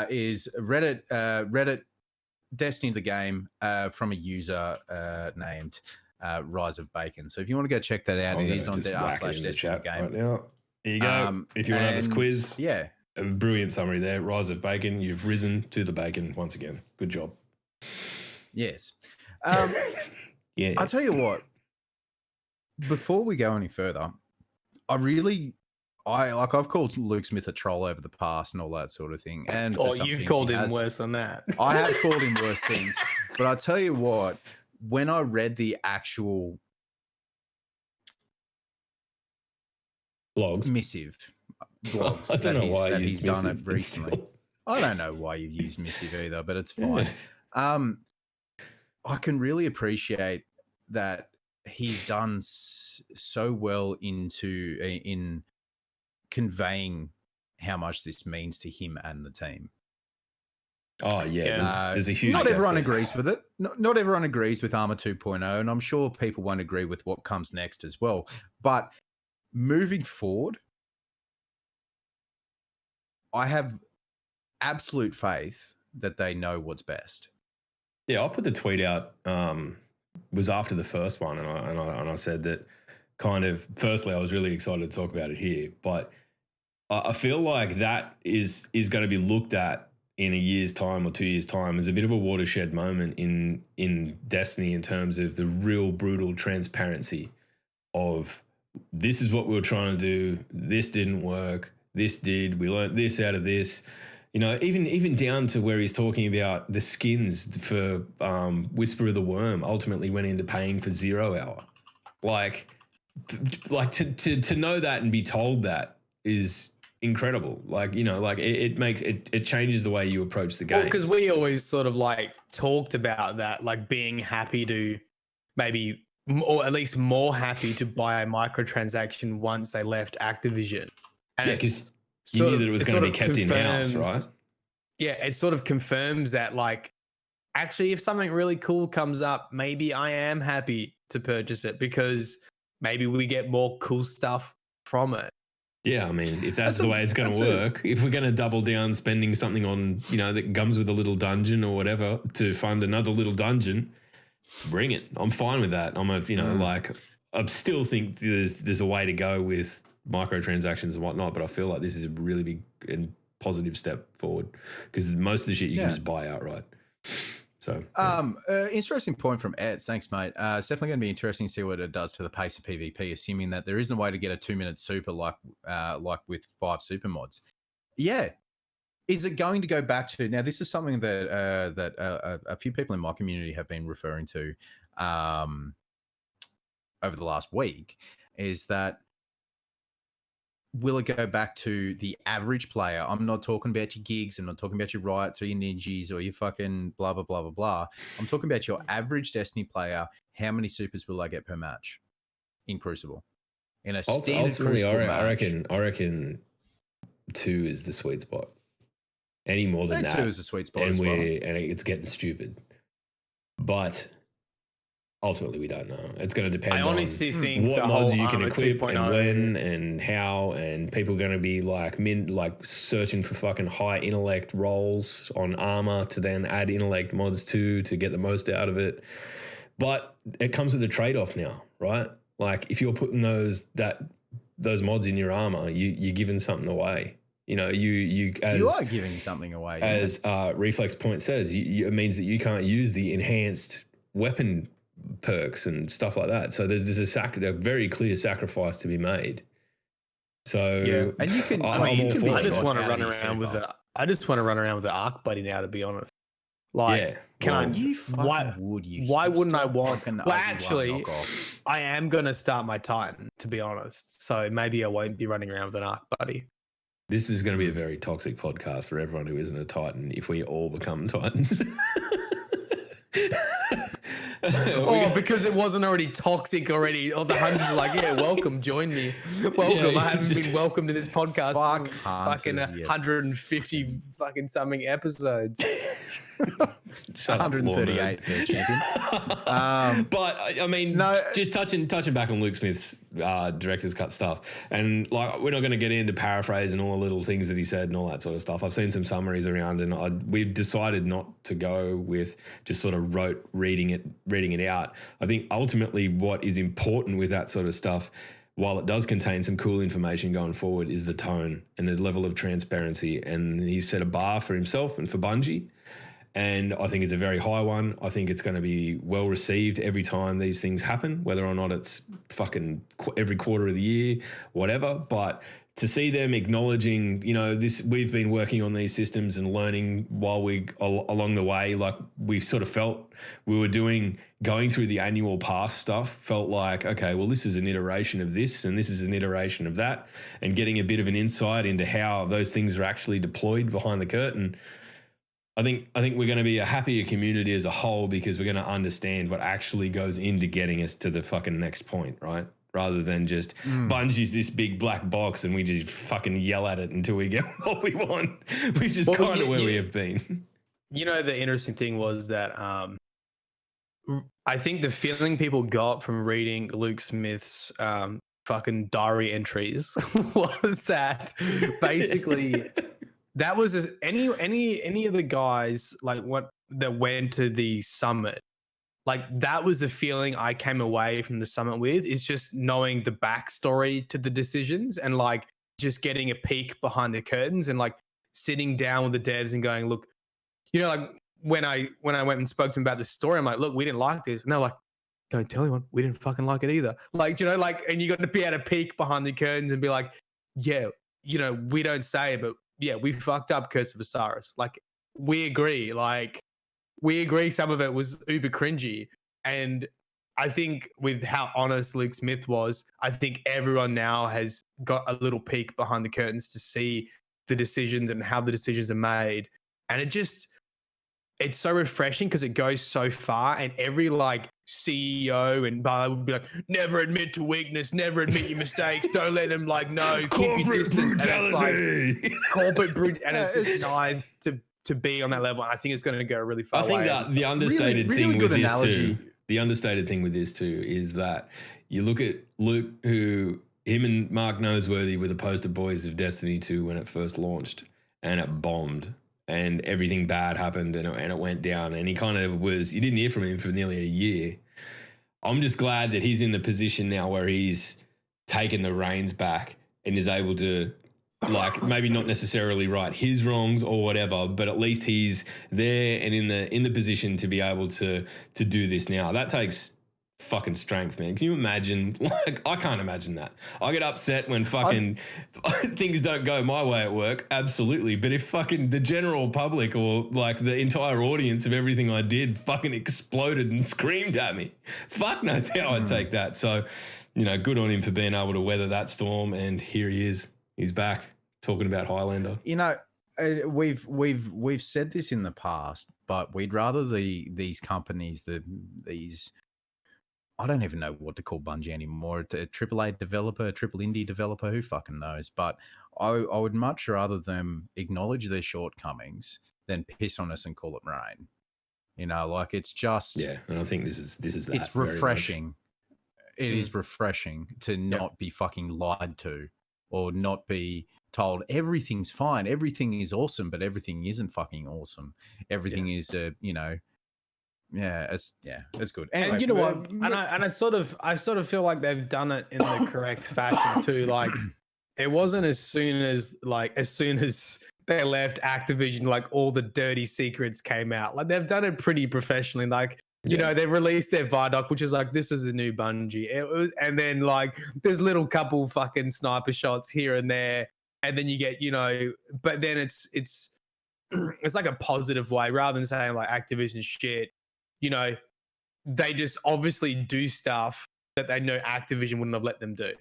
is Reddit Destiny the game from a user named Rise of Bacon. So if you want to go check that out, it is on r/Destiny game. Right now. Here you go. If you want to have this quiz, a brilliant summary there. Rise of Bacon, you've risen to the bacon once again. Good job. Yes. I'll tell you what. Before we go any further, I've called Luke Smith a troll over the past and all that sort of thing. And you've called him worse than that. I have called him worse things. But I tell you what, when I read the actual missive blogs I don't know why he's done it recently. I don't know why you've used missive either, but it's fine. I can really appreciate that he's done so well in conveying how much this means to him and the team. Oh yeah, there's a huge. Not everyone agrees with it. Not everyone agrees with Armor 2.0, and I'm sure people won't agree with what comes next as well. But moving forward, I have absolute faith that they know what's best. Yeah, I put the tweet out. Was after the first one, and I said that kind of. Firstly, I was really excited to talk about it here, but I feel like that is going to be looked at in a year's time or 2 years' time as a bit of a watershed moment in Destiny in terms of the real brutal transparency of this is what we were trying to do. This didn't work. This did. We learned this out of this. You know, even down to where he's talking about the skins for Whisper of the Worm ultimately went into paying for 0 Hour. Like to know that and be told that is incredible. Like, you know, like it changes the way you approach the game. Because we always sort of like talked about that, like being happy to maybe, or at least more happy to buy a microtransaction once they left Activision. And yeah, because you knew that it was going to be kept in-house, right? Yeah, it sort of confirms that, like, actually, if something really cool comes up, maybe I am happy to purchase it because maybe we get more cool stuff from it. Yeah, I mean, if that's the way it's going to work, if we're going to double down spending something on, you know, that comes with a little dungeon or whatever to fund another little dungeon, bring it. I'm fine with that. Like, I still think there's a way to go with microtransactions and whatnot, but I feel like this is a really big and positive step forward because most of the shit you can just buy outright. So, interesting point from Eds. Thanks, mate. It's definitely going to be interesting to see what it does to the pace of PvP, assuming that there isn't a way to get a 2-minute super like with 5 super mods. Yeah. Is it going to go back to now? This is something that a few people in my community have been referring to over the last week. Is that will it go back to the average player? I'm not talking about your gigs. I'm not talking about your Riots or your Ninjas or your fucking blah, blah, blah, blah, blah. I'm talking about your average Destiny player. How many supers will I get per match in Crucible? In a standard Crucible match? I reckon 2 is the sweet spot. Any more than that. 2 is the sweet spot and as well. And it's getting stupid. But ultimately, we don't know. It's going to depend on think what mods you can equip and when and how, and people are going to be like searching for fucking high intellect rolls on armor to then add intellect mods to get the most out of it. But it comes with a trade-off now, right? Like if you're putting those mods in your armor, you're giving something away. You know, you are giving something away. As Reflex Point says, it means that you can't use the enhanced weapon perks and stuff like that. So there's a very clear sacrifice to be made. So yeah, and you can. I just want to run around with the Arc Buddy now. To be honest, like, why wouldn't I want? Well, actually, I am gonna start my Titan. To be honest, so maybe I won't be running around with an Arc Buddy. This is going to be a very toxic podcast for everyone who isn't a Titan if we all become Titans. Because it wasn't already toxic already. All the hundreds are like, yeah, welcome, join me. Welcome. I haven't been welcomed to this podcast for fucking 150 fucking something episodes. 138 there, champion. But I mean, just touching back on Luke Smith's director's cut stuff, and like we're not going to get into paraphrase and all the little things that he said and all that sort of stuff. I've seen some summaries around, and we've decided not to go with just sort of reading it out. I think ultimately what is important with that sort of stuff, while it does contain some cool information going forward, is the tone and the level of transparency. And he's set a bar for himself and for Bungie. And I think it's a very high one. I think it's going to be well received every time these things happen, whether or not it's fucking every quarter of the year, whatever. But to see them acknowledging, you know, this, we've been working on these systems and learning while along the way, like we sort of felt we were going through the annual pass stuff, felt like, okay, well, this is an iteration of this and this is an iteration of that, and getting a bit of an insight into how those things are actually deployed behind the curtain. I think we're going to be a happier community as a whole because we're going to understand what actually goes into getting us to the fucking next point, right? Rather than just Bungie's this big black box and we just fucking yell at it until we get what we want, which is kind of where we have been. You know, the interesting thing was that I think the feeling people got from reading Luke Smith's fucking diary entries was that basically... That was any of the guys like that went to the summit, like that was the feeling I came away from the summit with, is just knowing the backstory to the decisions and like just getting a peek behind the curtains and like sitting down with the devs and going, look, like when I went and spoke to them about the story, I'm like, look, we didn't like this. And they're like, don't tell anyone, we didn't fucking like it either. Like, and you got to be able to peek behind the curtains and be like, yeah, we don't say it, but yeah, we fucked up Curse of Osiris. Like, we agree. Like, we agree some of it was uber cringy. And I think with how honest Luke Smith was, I think everyone now has got a little peek behind the curtains to see the decisions and how the decisions are made. And it's so refreshing because it goes so far, and every like CEO and bar would be like, never admit to weakness, never admit your mistakes, don't let them like know, keep your distance. Brutality. And it's like corporate brutality, and it's just nice to be on that level. I think it's going to go really far. I think that the understated really thing good with analogy. this too. The understated thing with this too is that you look at Luke, who him and Mark Noseworthy were the poster boys of Destiny 2 when it first launched, and it bombed. And everything bad happened and it went down. And he kind of you didn't hear from him for nearly a year. I'm just glad that he's in the position now where he's taken the reins back and is able to, like, maybe not necessarily right his wrongs or whatever, but at least he's there and in the position to be able to do this now. That takes fucking strength, man. Can you imagine? Like, I can't imagine that. I get upset when fucking things don't go my way at work, absolutely. But if fucking the general public or like the entire audience of everything I did fucking exploded and screamed at me, fuck knows how I'd take that. So, good on him for being able to weather that storm. And here he is. He's back talking about Highlander. We've said this in the past, but we'd rather these companies, these I don't even know what to call Bungie anymore. A AAA developer, a triple indie developer, who fucking knows? But I would much rather them acknowledge their shortcomings than piss on us and call it rain. Like, it's just and I think this is that. It's refreshing. It is refreshing to not be fucking lied to or not be told everything's fine, everything is awesome, but everything isn't fucking awesome. Everything is it's good. Anyway, and you know what? And I sort of feel like they've done it in the correct fashion too. Like, it wasn't as soon as they left Activision, like all the dirty secrets came out. Like, they've done it pretty professionally. Like, they've released their Vidoc, which is like, this is a new Bungie. And then like there's little couple fucking sniper shots here and there, and then you get but then it's like a positive way rather than saying like Activision shit. They just obviously do stuff that they know Activision wouldn't have let them do.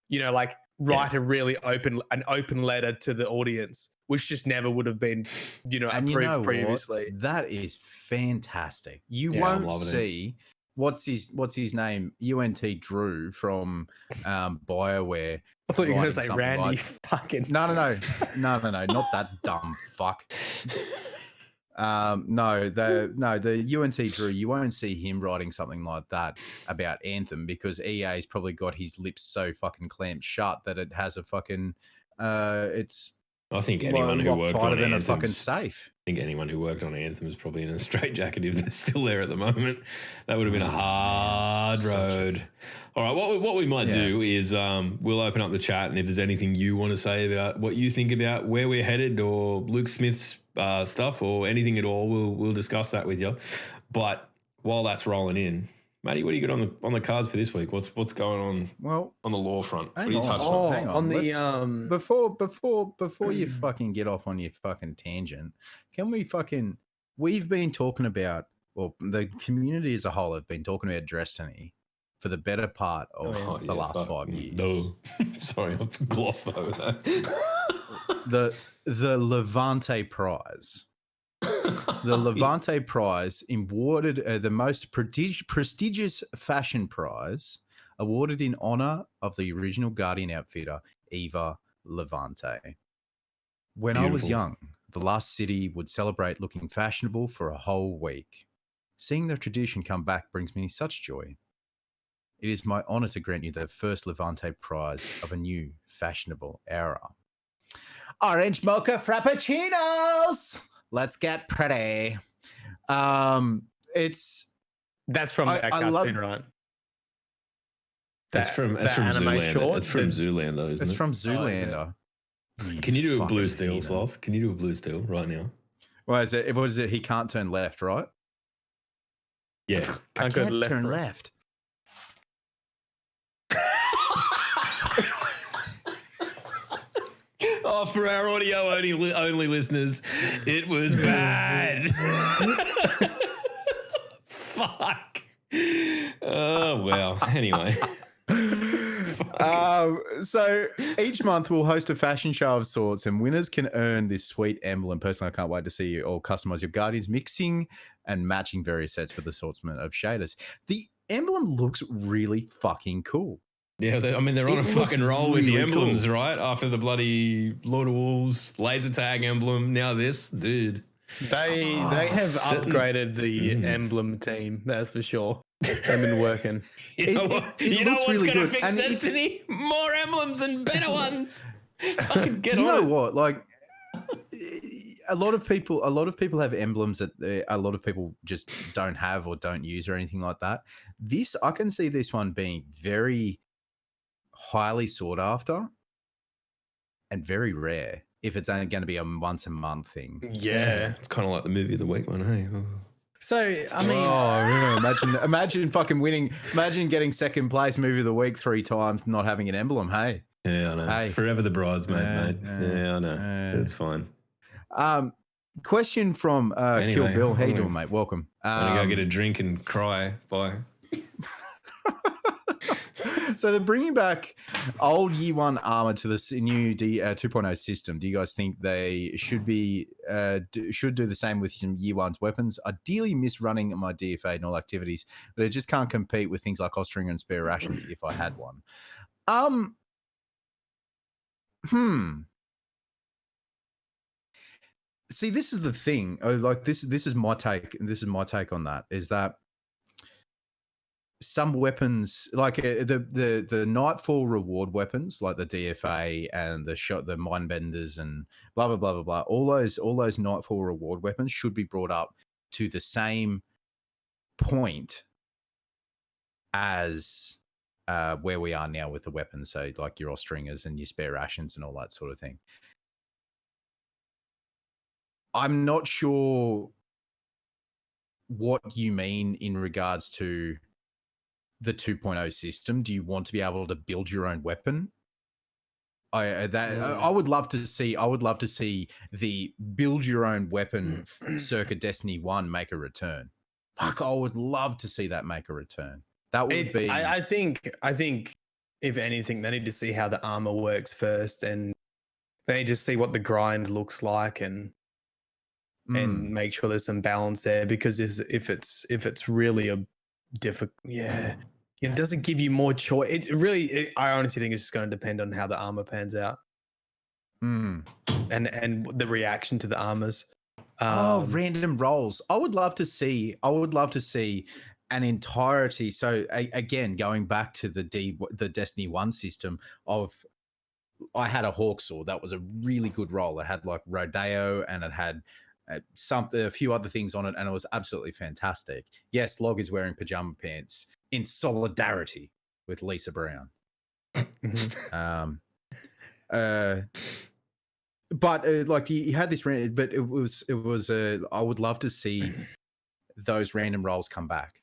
Like write a really open letter to the audience, which just never would have been, approved previously. That is fantastic. You won't see what's his name, UNT Drew from BioWare. I thought you were going to say Randy. Fucking no, not that dumb fuck. The UNT Drew, you won't see him writing something like that about Anthem because EA's probably got his lips so fucking clamped shut that it has a fucking it's I think anyone who worked on than Anthem, a fucking safe. I think anyone who worked on Anthem is probably in a straitjacket if they're still there at the moment. That would have been a hard road. All right, what we might do is we'll open up the chat, and if there's anything you want to say about what you think about where we're headed or Luke Smith's stuff or anything at all, we'll discuss that with you. But while that's rolling in, Matty, what do you got on the cards for this week? What's going on? Well, on the lore front, what hang are you touching on? Hang on. Before you fucking get off on your fucking tangent, can we fucking? We've been talking about, well, the community as a whole have been talking about Destiny for the better part of the last 5 years. No, sorry, I've glossed over that. The Levante Prize. The Levante Prize awarded the most prestigious fashion prize awarded in honor of the original Guardian outfitter, Eva Levante. When I was young, the last city would celebrate looking fashionable for a whole week. Seeing the tradition come back brings me such joy. It is my honor to grant you the first Levante Prize of a new fashionable era. Orange mocha frappuccinos. Let's get pretty. That's from that cartoon, right? That's from Zoolander. It's from Zoolander, isn't it? It's from Zoolander. Can you do a blue steel, Sloth? Can you do a blue steel right now? Well, is it? What is it? He can't turn left, right? Yeah, I can't turn left. Oh, for our audio only listeners, it was bad. Fuck. Oh, wow. Anyway. So each month we'll host a fashion show of sorts, and winners can earn this sweet emblem. Personally, I can't wait to see you all customize your Guardians, mixing and matching various sets with assortment of shaders. The emblem looks really fucking cool. Yeah, they're on a fucking roll with the emblems, cool. Right? After the bloody Lord of Wolves laser tag emblem, now this, dude. They have upgraded the emblem team, that's for sure. They've been working. You know what's really going to fix Destiny? More emblems and better ones. Fucking get on it. You know what? Like, a lot of people have emblems that a lot of people just don't have or don't use or anything like that. I can see this one being very highly sought after and very rare if it's only going to be a once a month thing. Yeah. It's kind of like the movie of the week one, hey? Oh. So, I mean... imagine fucking winning. Imagine getting second place movie of the week 3 times, not having an emblem, hey? Yeah, I know. Hey. Forever the bridesmaid, mate. Yeah, I know. It's fine. Question from anyway, Kill Bill. How you doing, mate? Welcome. I'm going to go get a drink and cry. Bye. So they're bringing back old Year 1 armor to this new 2.0 system. Do you guys think they should do the same with some Year 1's weapons? Ideally, misrunning my DFA and all activities, but I just can't compete with things like Ostringer and spare rations if I had one. See, this is the thing. Like this is my take. This is my take on that. Is that some weapons, like the Nightfall reward weapons, like the DFA and the Mindbenders and blah blah blah blah blah, all those Nightfall reward weapons should be brought up to the same point as where we are now with the weapons. So like your Ostringers and your spare rations and all that sort of thing. I'm not sure what you mean in regards to the 2.0 system. Do you want to be able to build your own weapon? I would love to see the build your own weapon circa Destiny 1 make a return. Fuck, I would love to see that make a return. That would be. I think if anything, they need to see how the armor works first, and they need to see what the grind looks like, and make sure there's some balance there. Because if it's really a difficult, it doesn't give you more choice. I honestly think it's just going to depend on how the armor pans out, and the reaction to the armors. Random rolls. I would love to see an entirety. So again, going back to the Destiny 1 system of, I had a Hawk Sword that was a really good roll. It had like Rodeo and it had a few other things on it, and it was absolutely fantastic. Yes, Log is wearing pajama pants in solidarity with Lisa Brown. But like you had this, but it was. I would love to see those random rolls come back.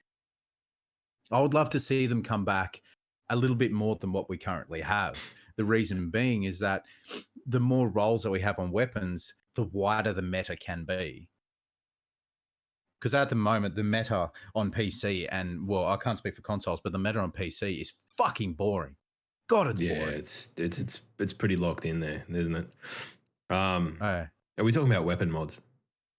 I would love to see them come back a little bit more than what we currently have. The reason being is that the more rolls that we have on weapons, the wider the meta can be. Because at the moment, the meta on PC I can't speak for consoles, but the meta on PC is fucking boring. God, it's boring. It's pretty locked in there, isn't it? Are we talking about weapon mods?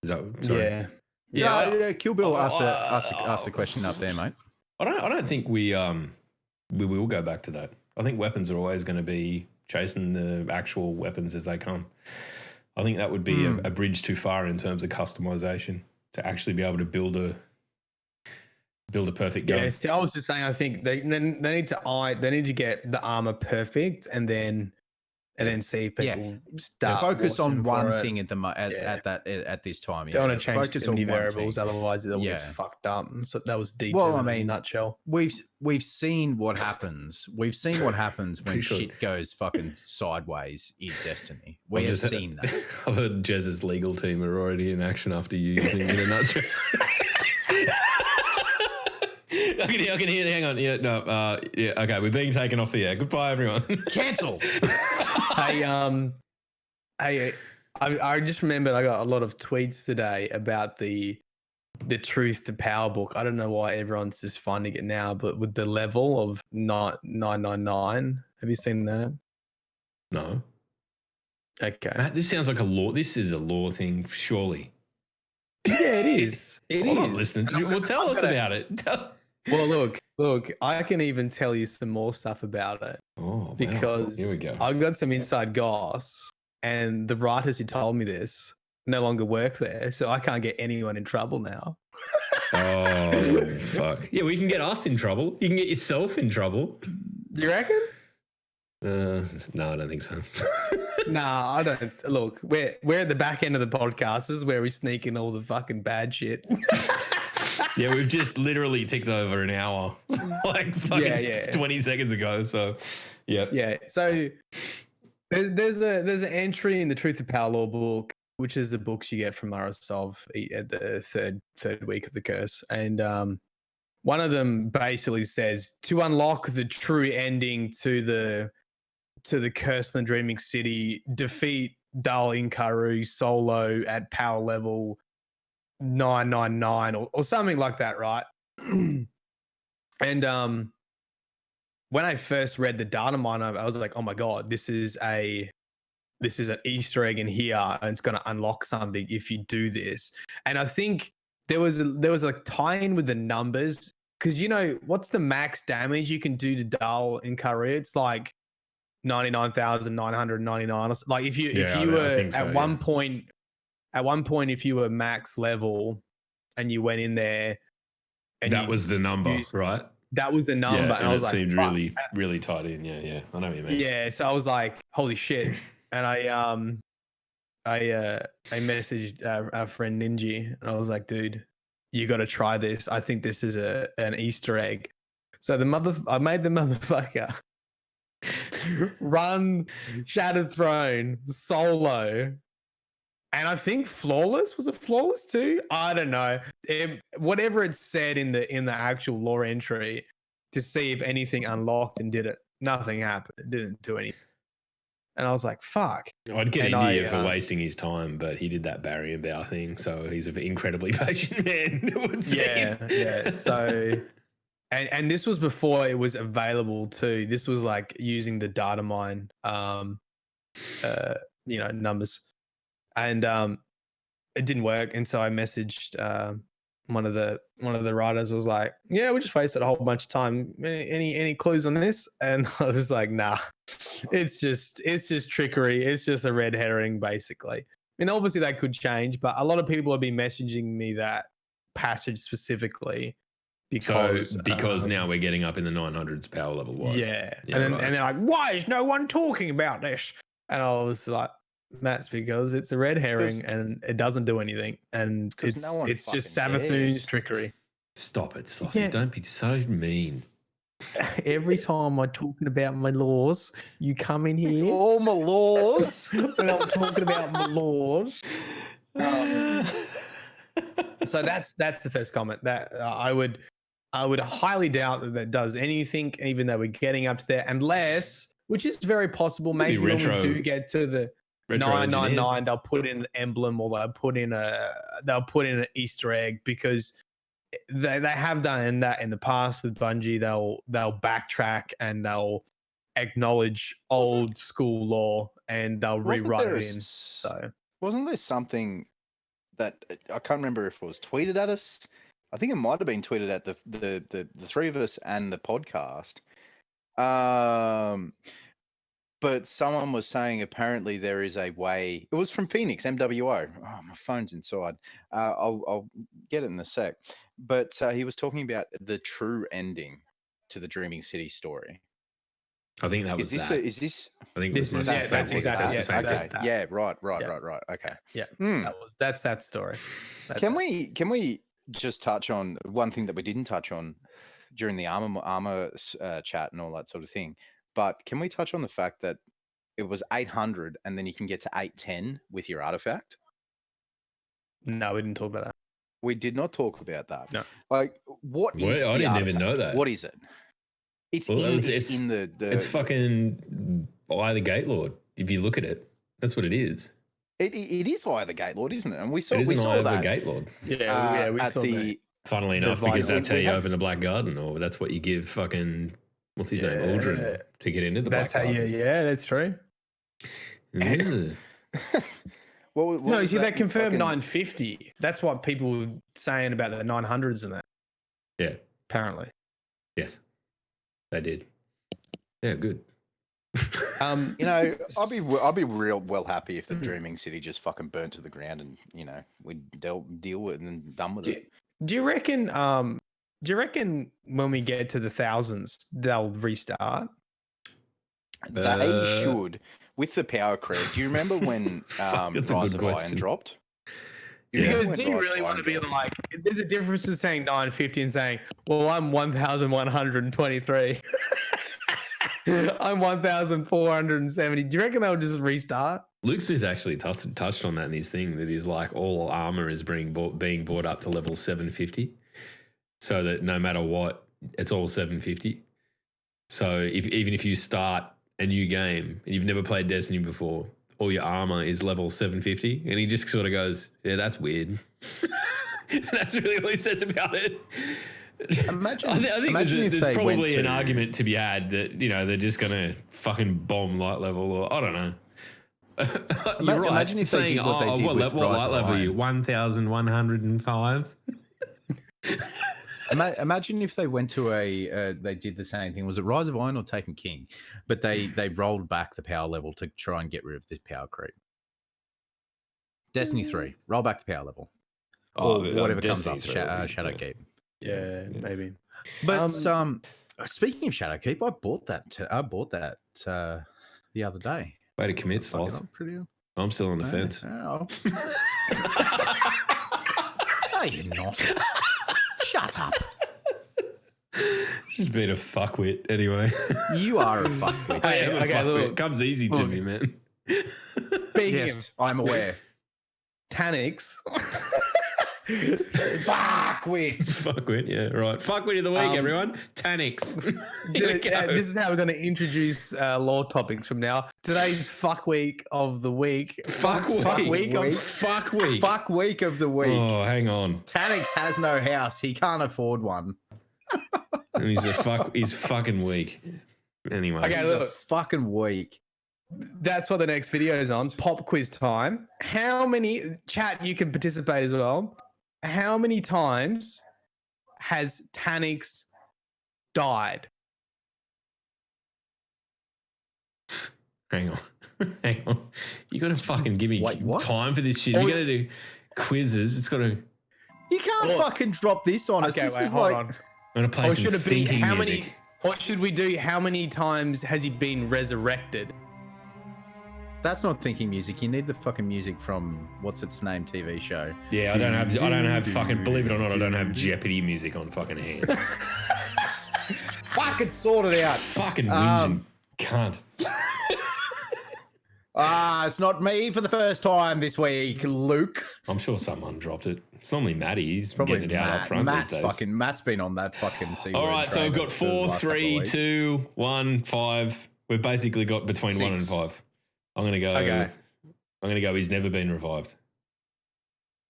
Is that sorry? Yeah. Kill Bill asked a question up there, mate. I don't think we will go back to that. I think weapons are always going to be chasing the actual weapons as they come. I think that would be a bridge too far in terms of customization to actually be able to build a perfect gun. Yeah, I was just saying, I think they need to get the armor perfect, and then and then see if people start focus on one it. thing at this time. Don't want to change focus too many on one variables, thing. otherwise it all gets fucked up. And so that was D2 Well, I in a mean, nutshell. We've seen what happens. We've seen what happens when shit goes fucking sideways in Destiny. We have seen that. I've heard Jez's legal team are already in action after you using in a nutshell. I can hear. Hang on. Yeah. No. Yeah. Okay. We're being taken off the air. Goodbye, everyone. Cancel. I just remembered I got a lot of tweets today about the Truth to Power book. I don't know why everyone's just finding it now, but with the level of 999, have you seen that? No. Okay. Matt, this sounds like a law. This is a law thing, surely. Yeah, it is. I'm not listening. Well, tell us about it. Well, look, I can even tell you some more stuff about it. Oh, because here we go. I've got some inside goss, and the writers who told me this no longer work there, so I can't get anyone in trouble now. Oh, fuck. Yeah, we can get us in trouble. You can get yourself in trouble. Do you reckon? No, I don't think so. Nah, I don't. Look, we're at the back end of the podcast. This is where we sneak in all the fucking bad shit. Yeah, we've just literally ticked over an hour, like fucking 20 seconds ago. So, yeah. So there's an entry in the Truth to Power Law book, which is the books you get from Marasov at the third week of the curse, and one of them basically says to unlock the true ending to the curse in the Dreaming City, defeat Dal Inkaru solo at power level 999 or something like that, right? And when I first read the data mine, I was like, oh my god, this is an Easter egg in here, and it's going to unlock something if you do this. And I think there was a tie-in with the numbers, because what's the max damage you can do to Dal Inkaru? It's like 99,999. Like if you were at one point. At one point, if you were max level and you went in there, and that was the number, right? That was the number, yeah, and I was like, seemed really, really tight in. Yeah, I know what you mean. Yeah, so I was like, holy shit, and I messaged our friend Ninji, and I was like, dude, you got to try this. I think this is an Easter egg. So I made the motherfucker run Shattered Throne solo. And I think flawless. Was it flawless too? I don't know. Whatever it said in the actual lore entry to see if anything unlocked, and did it. Nothing happened. It didn't do anything. And I was like, fuck. I'd get India for wasting his time, but he did that barrier bow thing. So he's an incredibly patient man, it would seem. Yeah. So, and this was before it was available too. This was like using the data mine, numbers. And it didn't work, and so I messaged one of the writers. Was like, "Yeah, we just wasted a whole bunch of time. Any clues on this?" And I was just like, "Nah, it's just trickery. It's just a red herring, basically." I mean, obviously that could change, but a lot of people have been messaging me that passage specifically because now we're getting up in the 900s power level wise. Yeah, and they're like, "Why is no one talking about this?" And I was like, Matt's because it's a red herring and it doesn't do anything, and it's just Savathun's trickery. Stop it, Sloppy. Don't be so mean. Every time I'm talking about my laws, you come in here. All my laws. When I'm talking about my laws. So that's the first comment that I would highly doubt that does anything, even though we're getting up there, unless, which is very possible, maybe when we do get to the 999, they'll put in an emblem, or they'll put in an Easter egg, because they have done that in the past with Bungie. They'll backtrack and they'll acknowledge old school lore and they'll rewrite it in. So wasn't there something that I can't remember if it was tweeted at us? I think it might have been tweeted at the three of us and the podcast. But someone was saying apparently there is a way. It was from Phoenix, MWO. Oh, my phone's inside. I'll get it in a sec. But he was talking about the true ending to the Dreaming City story. I think that was that. Is this? I think This is that's exactly the same okay. thing. Yeah, right. Okay. Yeah, that's that story. Can we just touch on one thing that we didn't touch on during the armor chat and all that sort of thing? But can we touch on the fact that it was 800 and then you can get to 810 with your artifact? No, we didn't talk about that. We did not talk about that. No. Like, what is I the didn't artifact? even know that. What is it? It's in the It's fucking Eye of the Gate Lord. If you look at it, that's what it is. It is Eye of the Gate Lord, isn't it? And we saw Eye of that the Gate Lord. Yeah, we saw that. Funnily enough, because that's how you open the Black Garden, or that's what you give fucking what's his name, Aldrin, to get into the Black Garden. That's true. Yeah. No, you see, they confirmed 950. That's what people were saying about the 900s and that. Yeah. Apparently. Yes, they did. Yeah, good. You know, I'll be real well happy if the Dreaming City just fucking burnt to the ground and, you know, we deal with it and done with it. Do you reckon when we get to the thousands they'll restart? They should. With the power creep, do you remember when Rise of Iron dropped? Because do you really want to be like, there's a difference between saying 950 and saying, well, I'm 1,123. I'm 1,470. Do you reckon they'll just restart? Luke Smith actually touched on that in his thing, that he's like, all armor is being brought up to level 750, so that no matter what, it's all 750. So even if you start a new game and you've never played Destiny before, all your armor is level 750, and he just sort of goes, yeah, that's weird. That's really all he says about it. Imagine, I think there's probably an to... argument to be had that, you know, they're just going to fucking bomb light level, or I don't know. You're right. Imagine if they did what they did with what light level are you? 1,105? Imagine if they went to they did the same thing. Was it Rise of Iron or Taken King? But they rolled back the power level to try and get rid of this power creep. Destiny 3, roll back the power level. Or whatever comes up, Shadowkeep. Yeah, maybe. But speaking of Shadowkeep, I bought that the other day. Way to commit, Sloth. I'm still on the fence. No, you're not. Shut up. Just being a fuckwit, anyway. You are a fuckwit. Okay, look, it comes easy to me, man. Yes, I'm aware. Taniks. Fuckwit, yeah, right. Fuckwit of the week, everyone. Taniks. This is how we're going to introduce lore topics from now. Today's fuck week of the week. Fuck week of the week. Oh, hang on. Taniks has no house. He can't afford one. And he's fucking weak. Anyway. Okay, look. Fucking weak. That's what the next video is on. Pop quiz time. How many, chat, you can participate as well. How many times has Taniks died? Hang on. You got to fucking give me time for this shit. You got to do quizzes. It's got to. You can't fucking drop this on us. Okay, this wait, is hold like. on. I'm going to play some thinking music. Or should we do how many times has he been resurrected? That's not thinking music. You need the fucking music from what's its name TV show. Yeah, I don't have fucking, believe it or not, I don't have Jeopardy music on fucking hand. Fucking sort it out. Fucking whinging cunt. It's not me for the first time this week, Luke. I'm sure someone dropped it. It's normally Matty. He's getting it out up front. Matt's been on that fucking C. All right, so we've got 4, 3, 2, 1, 5. We've basically got between 6. 1 and 5. I'm gonna go. Okay. I'm gonna go. He's never been revived.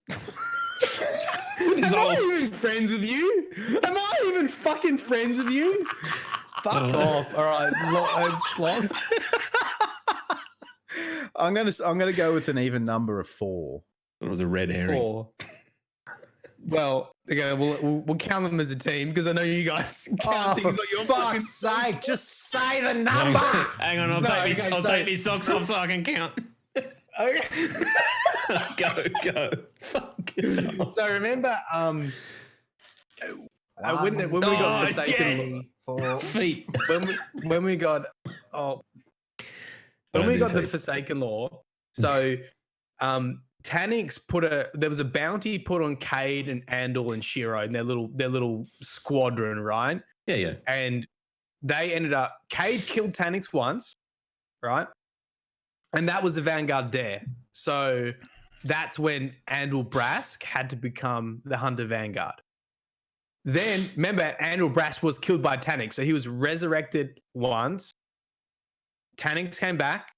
Am I even friends with you? Am I even fucking friends with you? Fuck off! All right, Sloth. I'm gonna go with an even number of 4. It was a red herring. 4. Well, okay, we'll count them as a team because I know you guys count things like your fuck's sake. Just say the number. Hang on, I'll take these socks off so I can count. Okay. Go. Fuck. So remember, when we got Forsaken feet. when we got the Forsaken Lore, so Taniks there was a bounty put on Cade and Andal and Shiro and their little squadron, right? Yeah. And they ended up Cade killed Taniks once, right? And that was the Vanguard there. So that's when Andal Brask had to become the Hunter Vanguard. Then remember, Andal Brask was killed by Taniks, so he was resurrected once. Taniks came back,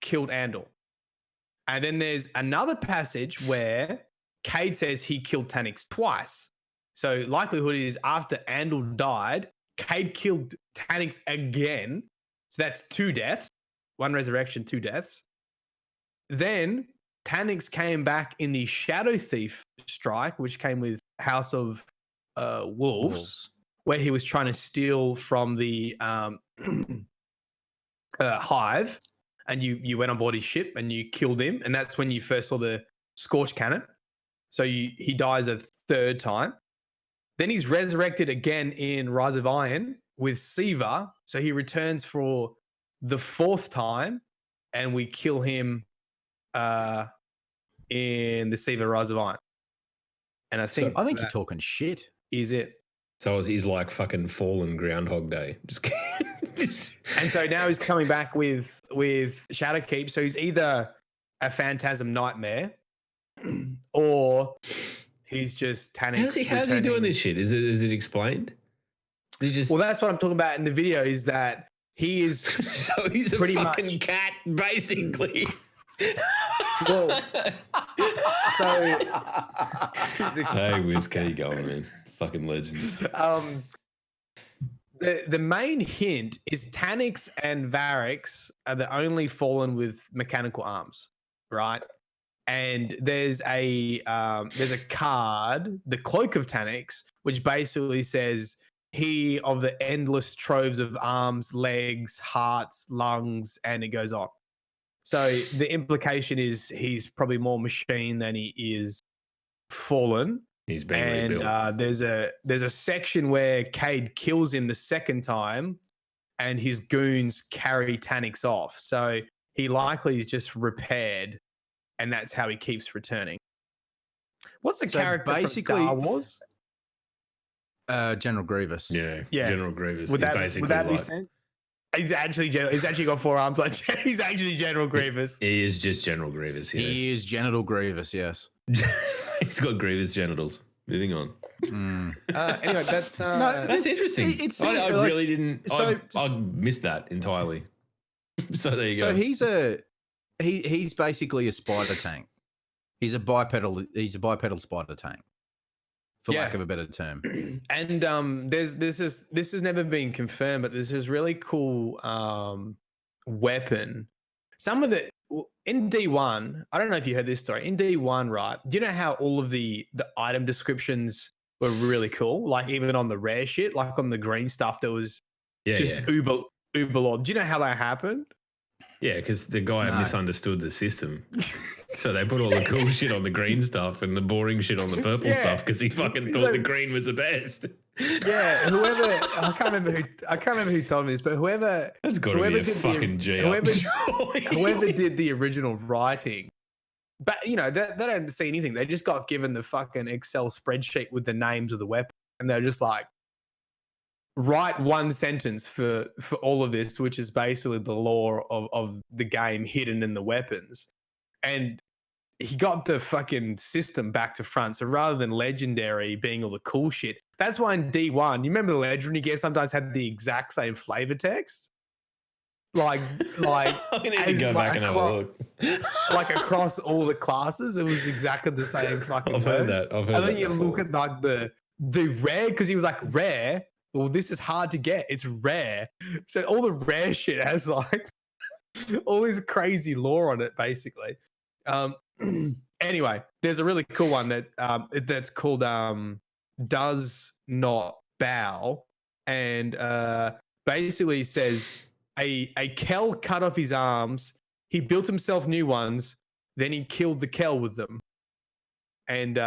killed Andal. And then there's another passage where Cade says he killed Taniks twice. So likelihood is after Andal died, Cade killed Taniks again. So that's 2 deaths. 1 resurrection, 2 deaths. Then Taniks came back in the Shadow Thief strike, which came with House of Wolves, where he was trying to steal from the Hive. And you went on board his ship and you killed him. And that's when you first saw the Scorch Cannon. So he dies a 3rd time. Then he's resurrected again in Rise of Iron with Siva. So he returns for the 4th time. And we kill him in the Siva Rise of Iron. And I think you're talking shit. Is it? So he's like fucking fallen Groundhog Day. And so now he's coming back with Shadowkeep. So he's either a Phantasm Nightmare or he's just Taniks. How's he doing this shit? Is it explained? Well, that's what I'm talking about in the video, is that he is so he's a fucking cat, basically. Well, so hey, Wiz, keep going, man. Fucking legend. The main hint is Taniks and Varix are the only fallen with mechanical arms, right? And there's a card, the Cloak of Taniks, which basically says he of the endless troves of arms, legs, hearts, lungs, and it goes on. So the implication is he's probably more machine than he is fallen. He's been rebuilt. There's a section where Cade kills him the 2nd time, and his goons carry Taniks off. So he likely is just repaired, and that's how he keeps returning. What's the character basically from Star Wars? General Grievous. Yeah, General Grievous. Would that be sense? He's actually got 4 arms. Like he's actually General Grievous. He is just General Grievous. Yeah. He is Genital Grievous. Yes. He's got Grievous genitals. Moving on. Anyway, that's interesting. I really didn't. I missed that entirely. So there you go. So he's basically a spider tank. He's a bipedal spider tank, for lack of a better term. And this has never been confirmed, but there's this really cool weapon. Some of the in D1, I don't know if you heard this story. In D1, right? Do you know how all of the item descriptions were really cool? Like even on the rare shit, like on the green stuff, there was uber lord. Do you know how that happened? Yeah, because the guy misunderstood the system. So they put all the cool shit on the green stuff and the boring shit on the purple stuff because he fucking thought the green was the best. Yeah, I can't remember who told me this, but whoever that's got to be a fucking whoever did the original writing, but they don't see anything. They just got given the fucking Excel spreadsheet with the names of the weapon, and they're just like, write 1 sentence for all of this, which is basically the lore of the game hidden in the weapons. And he got the fucking system back to front. So rather than legendary being all the cool shit, that's why in D1, you remember the legendary gear sometimes had the exact same flavor text? Like I need to go back and have a look. Like across all the classes, it was exactly the same fucking I've heard that. And then you look at like the rare, because he was like, rare? Well, this is hard to get. It's rare. So all the rare shit has like all this crazy lore on it, basically. Anyway, there's a really cool one that's called Does Not Bow, and basically says a Kel cut off his arms. He built himself new ones. Then he killed the Kel with them, and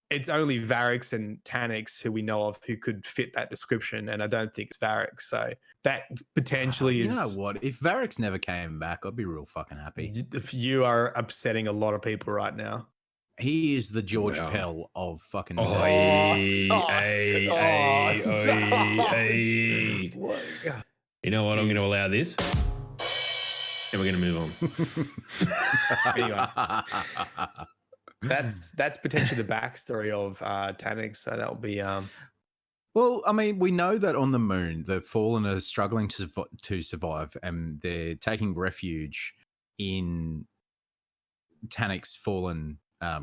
it's only Variks and Taniks who we know of who could fit that description, and I don't think it's Variks. So that potentially is. You know what? If Variks never came back, I'd be real fucking happy. If you are upsetting a lot of people right now. He is the George Pell of fucking. Hey. You know what? I'm going to allow this, and we're going to move on. Anyway, that's potentially the backstory of Taniks. So that will be. Well, I mean, we know that on the moon, the Fallen are struggling to survive, and they're taking refuge in Tanik's Fallen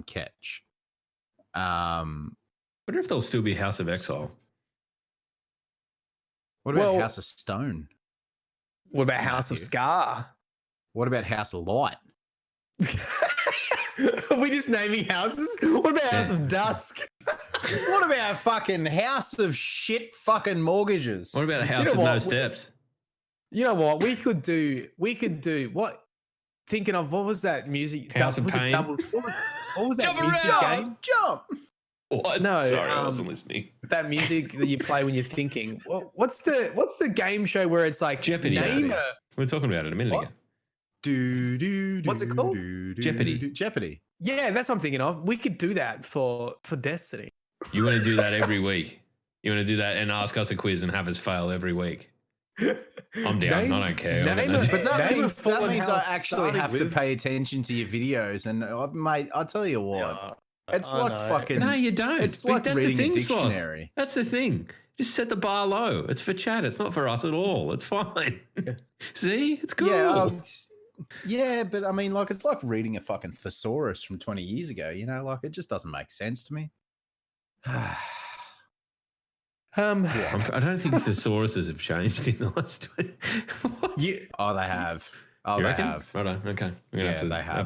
catch. Wonder if there'll still be House of Exile. What about House of Stone? What about House of Scar? What about House of Light? Are we just naming houses? What about House of Dusk? What about fucking House of Shit fucking mortgages? What about the House of No Steps? You know what? We could do what? Thinking of what was that music? House of Pain. What was that music game? Jump. What? No, sorry, I wasn't listening. That music that you play when you're thinking. What's the game show where it's like Jeopardy? We were talking about it a minute ago. What's it called? Jeopardy. Jeopardy. Yeah, that's what I'm thinking of. We could do that for Destiny. You want to do that every week? You want to do that and ask us a quiz and have us fail every week? I'm down. I don't care. But that means I actually have to pay attention to your videos. And mate, I'll tell you what. It's like fucking. No, you don't. It's like that's reading the thing, a dictionary. Sloth. That's the thing. Just set the bar low. It's for chat. It's not for us at all. It's fine. See, it's cool. Yeah, but I mean, like, it's like reading a fucking thesaurus from 20 years ago. You know, like, it just doesn't make sense to me. I don't think thesauruses have changed in the last 20. Oh, they have. Oh, they have. Right on. Okay. They have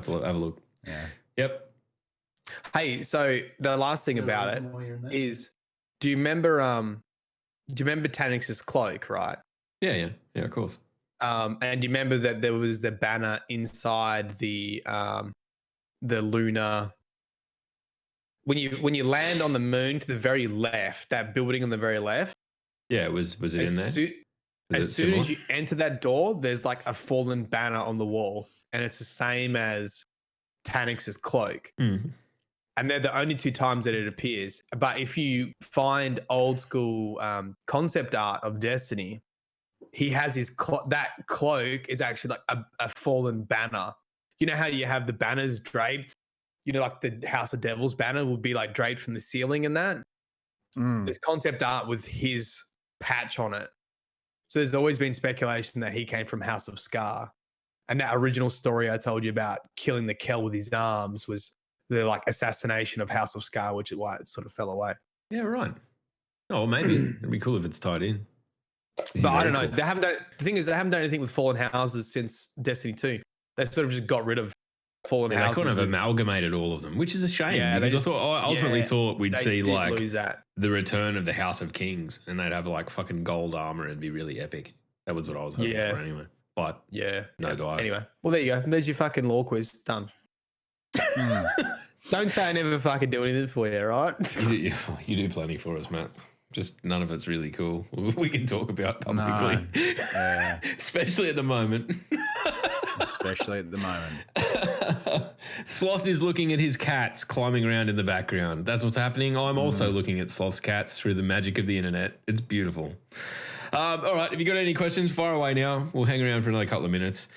to have a look. Yeah. Yep. Hey, so the last thing about it is, do you remember Taniks' cloak, right? Yeah, of course. And you remember that there was the banner inside the lunar. When you land on the moon to the very left, that building on the very left. Yeah, was it in there? As soon as you enter that door, there's like a fallen banner on the wall, and it's the same as Taniks' cloak. Mm-hmm. And they're the only two times that it appears. But if you find old school concept art of Destiny, he has his that cloak is actually like a fallen banner. You know how you have the banners draped? You know, like the House of Devils banner would be like draped from the ceiling and that. There's concept art with his patch on it. So there's always been speculation that he came from House of Scar. And that original story I told you about killing the Kell with his arms was the like assassination of House of Scar, which is why it sort of fell away. Yeah, right. Oh, maybe it'd be cool if it's tied in. But I don't know. They haven't done. The thing is, they haven't done anything with fallen houses since Destiny 2. They sort of just got rid of fallen houses. They kind of amalgamated all of them, which is a shame. Yeah, because I ultimately thought we'd see like the return of the House of Kings, and they'd have like fucking gold armor. It'd be really epic. That was what I was hoping for anyway. But no dice. Anyway, well there you go. There's your fucking lore quiz done. Don't say I never fucking do anything for you, right? You do plenty for us, Matt. Just none of it's really cool. We can talk about publicly, especially at the moment. Sloth is looking at his cats climbing around in the background. That's what's happening. I'm also looking at Sloth's cats through the magic of the internet. It's beautiful. All right, if you got any questions, fire away now. We'll hang around for another couple of minutes.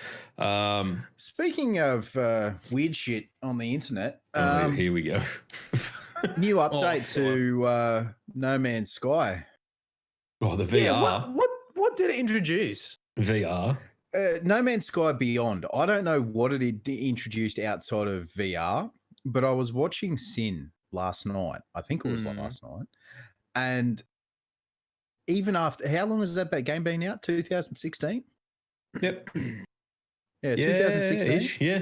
Speaking of weird shit on the internet, here we go. New update to No Man's Sky. Oh, the VR. Yeah, what did it introduce? VR. No Man's Sky Beyond. I don't know what it introduced outside of VR, but I was watching Sin last night. I think it was last night. And even after, how long has that game been out? 2016? Yep. Yeah, 2016. Yeah.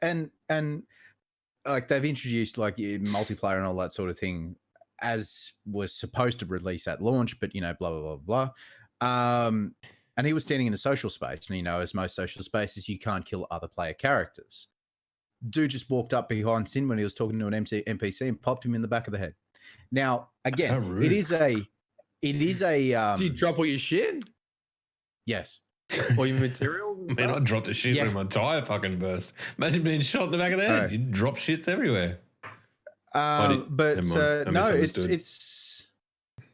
And like they've introduced like multiplayer and all that sort of thing as was supposed to release at launch, but blah blah blah blah. And he was standing in a social space, and as most social spaces, you can't kill other player characters. Dude just walked up behind Sin when he was talking to an NPC and popped him in the back of the head. Now, again, it is a. Do you drop all your shit? Yes. All your materials? And Man, I dropped a shit when my tire fucking burst. Imagine being shot in the back of the head. You drop shits everywhere. No, it's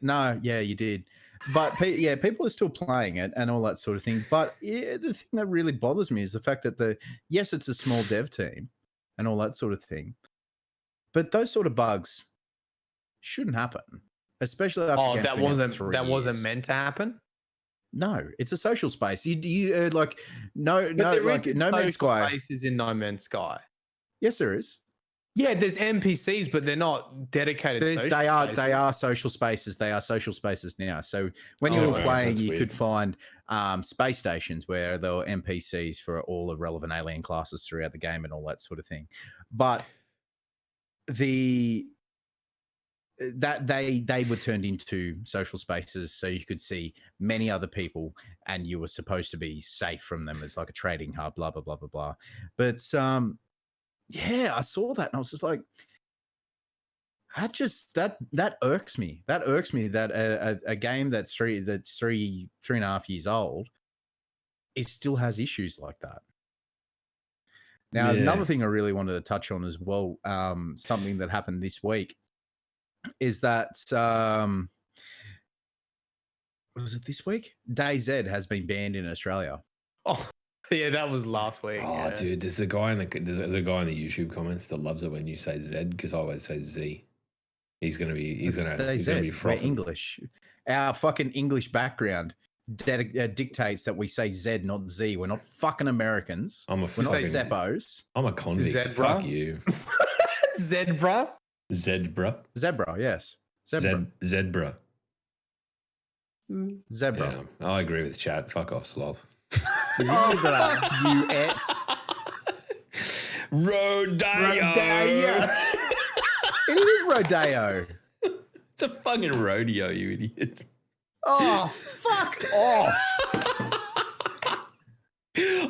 no, yeah, you did. But people are still playing it and all that sort of thing. But the thing that really bothers me is the fact that it's a small dev team and all that sort of thing. But those sort of bugs shouldn't happen, especially after that wasn't meant to happen. No, it's a social space. You like No Man's Sky. Spaces in No Man's Sky. Yes, there is. Yeah, there's NPCs, but they're not dedicated. They are social spaces. They are social spaces now. So when you were playing, you could find space stations where there were NPCs for all the relevant alien classes throughout the game and all that sort of thing. But they were turned into social spaces, so you could see many other people, and you were supposed to be safe from them as like a trading hub. Blah blah blah blah blah. But I saw that and I was just like, that irks me. That irks me that a game that's three and a half years old, it still has issues like that. Now, another thing I really wanted to touch on as well, something that happened this week, is that was it this week? DayZ has been banned in Australia. Oh. Yeah, that was last week. Oh, dude, there's a guy in the YouTube comments that loves it when you say Z because I always say Z. He's gonna be We're English. Our fucking English background dictates that we say Z, not Z. We're not fucking Americans. We're not Seppos. I'm a convict. Zebra? Fuck you. Zebra? Zebra, yes. Zebra. Zebra. Yeah, I agree with chat. Fuck off, sloth. You ets. Rodeo. It is rodeo. It's a fucking rodeo, you idiot. Oh, fuck off.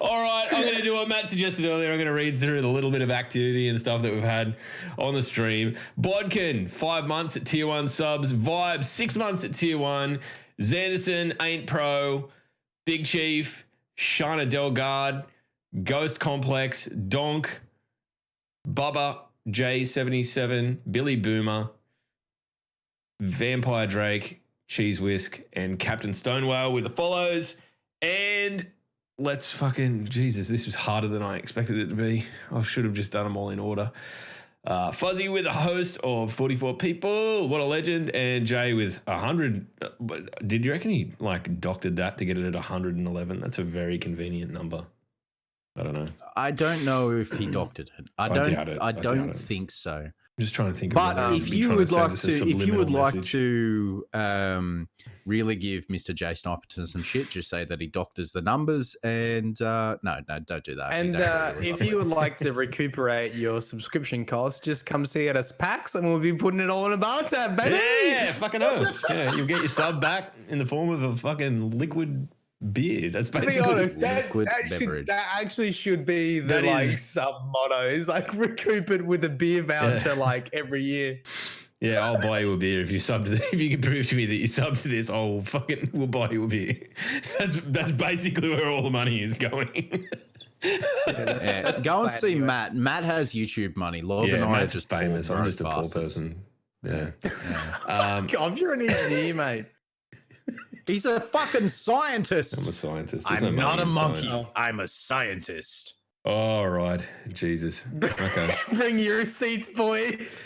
All right, I'm going to do what Matt suggested earlier. I'm going to read through the little bit of activity and stuff that we've had on the stream. Bodkin, 5 months at tier 1 subs. Vibe, 6 months at tier 1. Zanderson, Ain't Pro. Big Chief. Shana Delgard, Ghost Complex, Donk, Bubba, J77, Billy Boomer, Vampire Drake, Cheese Whisk, and Captain Stonewall with the follows. And let's fucking, Jesus, this was harder than I expected it to be. I should have just done them all in order. Fuzzy with a host of 44 people. What a legend. And Jay with 100. Did you reckon he doctored that to get it at 111? That's a very convenient number. I don't know. I don't know if he doctored it. I don't think so. I'm just trying to think. But if you would like to, really give Mr. J Sniperton some shit, just say that he doctors the numbers, and no, don't do that. And if you would like to recuperate your subscription costs, just come see at us PAX, and we'll be putting it all in a bar tab, baby. Yeah, fucking oath. Yeah, you'll get your sub back in the form of a fucking liquid beer. That's basically. To be honest, that actually should be the sub motto. Is recoup it with a beer voucher every year. Yeah, I'll buy you a beer if you sub to this. If you can prove to me that you sub to this, we'll buy you a beer. That's basically where all the money is going. Go and see Matt. Matt has YouTube money. Matt's just famous. I'm just a poor person. Yeah. Fuck off, you're an engineer, mate. He's a fucking scientist. I'm a scientist. I'm not a monkey. I'm a scientist. All right. Jesus. Okay. Bring your receipts, boys.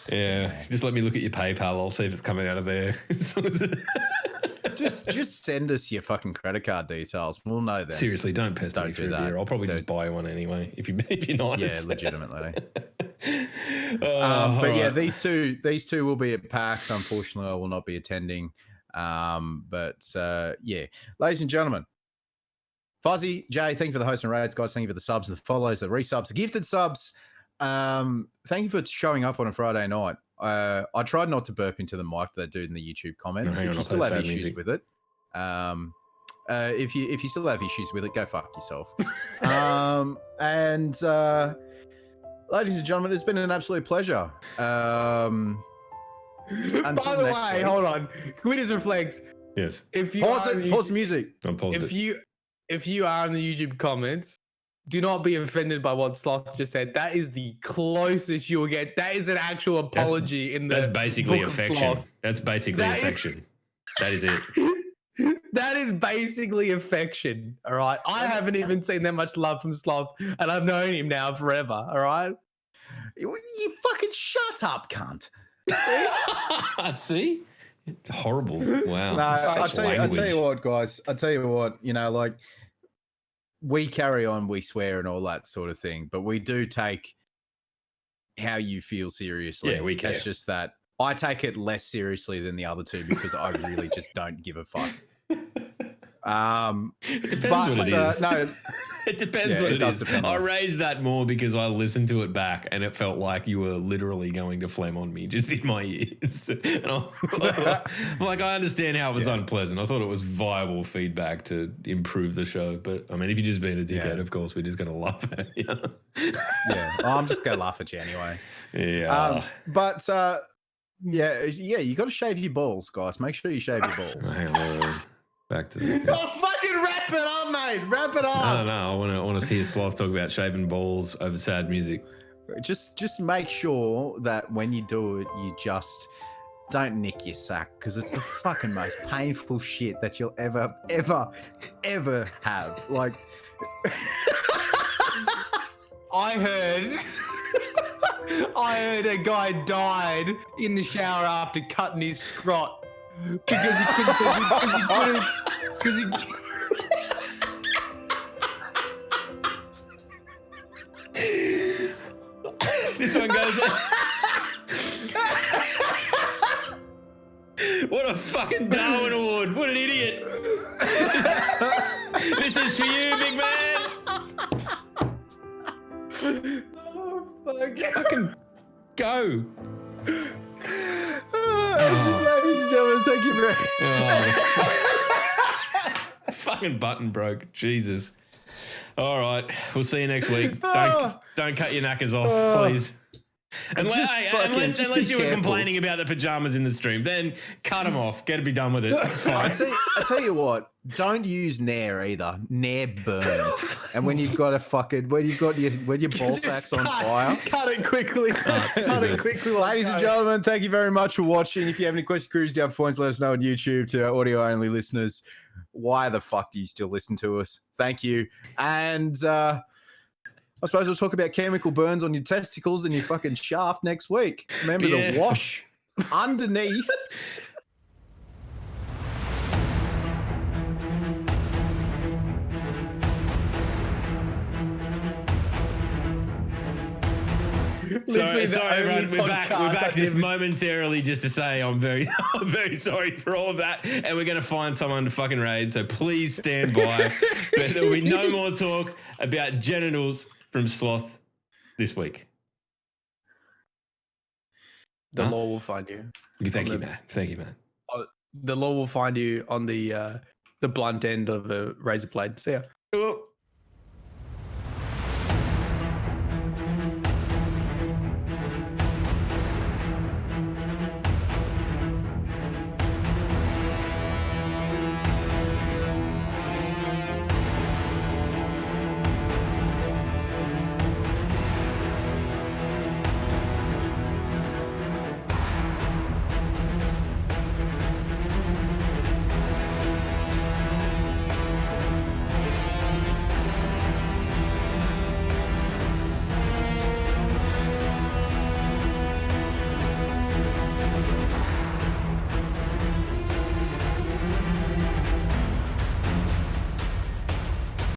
Yeah. Just let me look at your PayPal. I'll see if it's coming out of there. just send us your fucking credit card details. We'll know that. Seriously, don't pester me for a beer. I'll probably just buy one anyway if you're nice. Yeah, legitimately. But yeah, these two will be at PAX. Unfortunately, I will not be attending. But yeah, ladies and gentlemen, Fuzzy, Jay, thank you for the host and raids, guys. Thank you for the subs, the follows, the resubs, the gifted subs. Thank you for showing up on a Friday night. I tried not to burp into the mic that dude in the YouTube comments. If you still have issues with it, If you still have issues with it, go fuck yourself. Ladies and gentlemen, it's been an absolute pleasure. By the way, hold on. Can we just reflect? Yes. If you pause the music. If you are in the YouTube comments, do not be offended by what Sloth just said. That is the closest you will get. That is an actual apology That's basically affection. That is it. That is basically affection. All right. I haven't even seen that much love from Sloth, and I've known him now forever. All right. You fucking shut up, cunt. See? Horrible. Wow. No, I tell you what, guys. I tell you what. Like, we carry on, we swear, and all that sort of thing, but we do take how you feel seriously. Yeah, we care. It's just that I take it less seriously than the other two because I really just don't give a fuck. It depends what it is. No, it depends what it is. I raised that more because I listened to it back and it felt like you were literally going to phlegm on me just in my ears. And I was like, I understand how it was unpleasant. I thought it was viable feedback to improve the show. But I mean, if you're just being a dickhead, of course, we're just going to laugh at you. I'm just going to laugh at you anyway. Yeah. You got to shave your balls, guys. Make sure you shave your balls. Hang on. Back to the. Oh, fucking wrap it up, mate. Wrap it up. No. I want to hear Sloth talk about shaving balls over sad music. Just make sure that when you do it, you just don't nick your sack because it's the fucking most painful shit that you'll ever have. Like, I heard a guy died in the shower after cutting his scrot. Because he This one goes What a fucking Darwin Award. What an idiot. This is for you, big man. Oh, fuck. Fucking go. Ladies and gentlemen, thank you very much. Fucking button broke. Jesus. All right. We'll see you next week. Don't cut your knackers off, please. Unless you were complaining about the pajamas in the stream, then cut them off. Get to be done with it. I tell you what, don't use Nair either. Nair burns. And when you've got when your ball sack's on fire, cut it quickly. Cut it quickly. Ladies and gentlemen, thank you very much for watching. If you have any questions, queries, down points, let us know on YouTube. To our audio only listeners, why the fuck do you still listen to us? Thank you. And I suppose we'll talk about chemical burns on your testicles and your fucking shaft next week. Remember to wash underneath. Sorry, everyone. We're back just momentarily just to say I'm very sorry for all of that. And we're going to find someone to fucking raid. So please stand by. But there will be no more talk about genitals from Sloth this week. The law will find you. Thank you, man. The law will find you on the blunt end of a razor blade. See ya.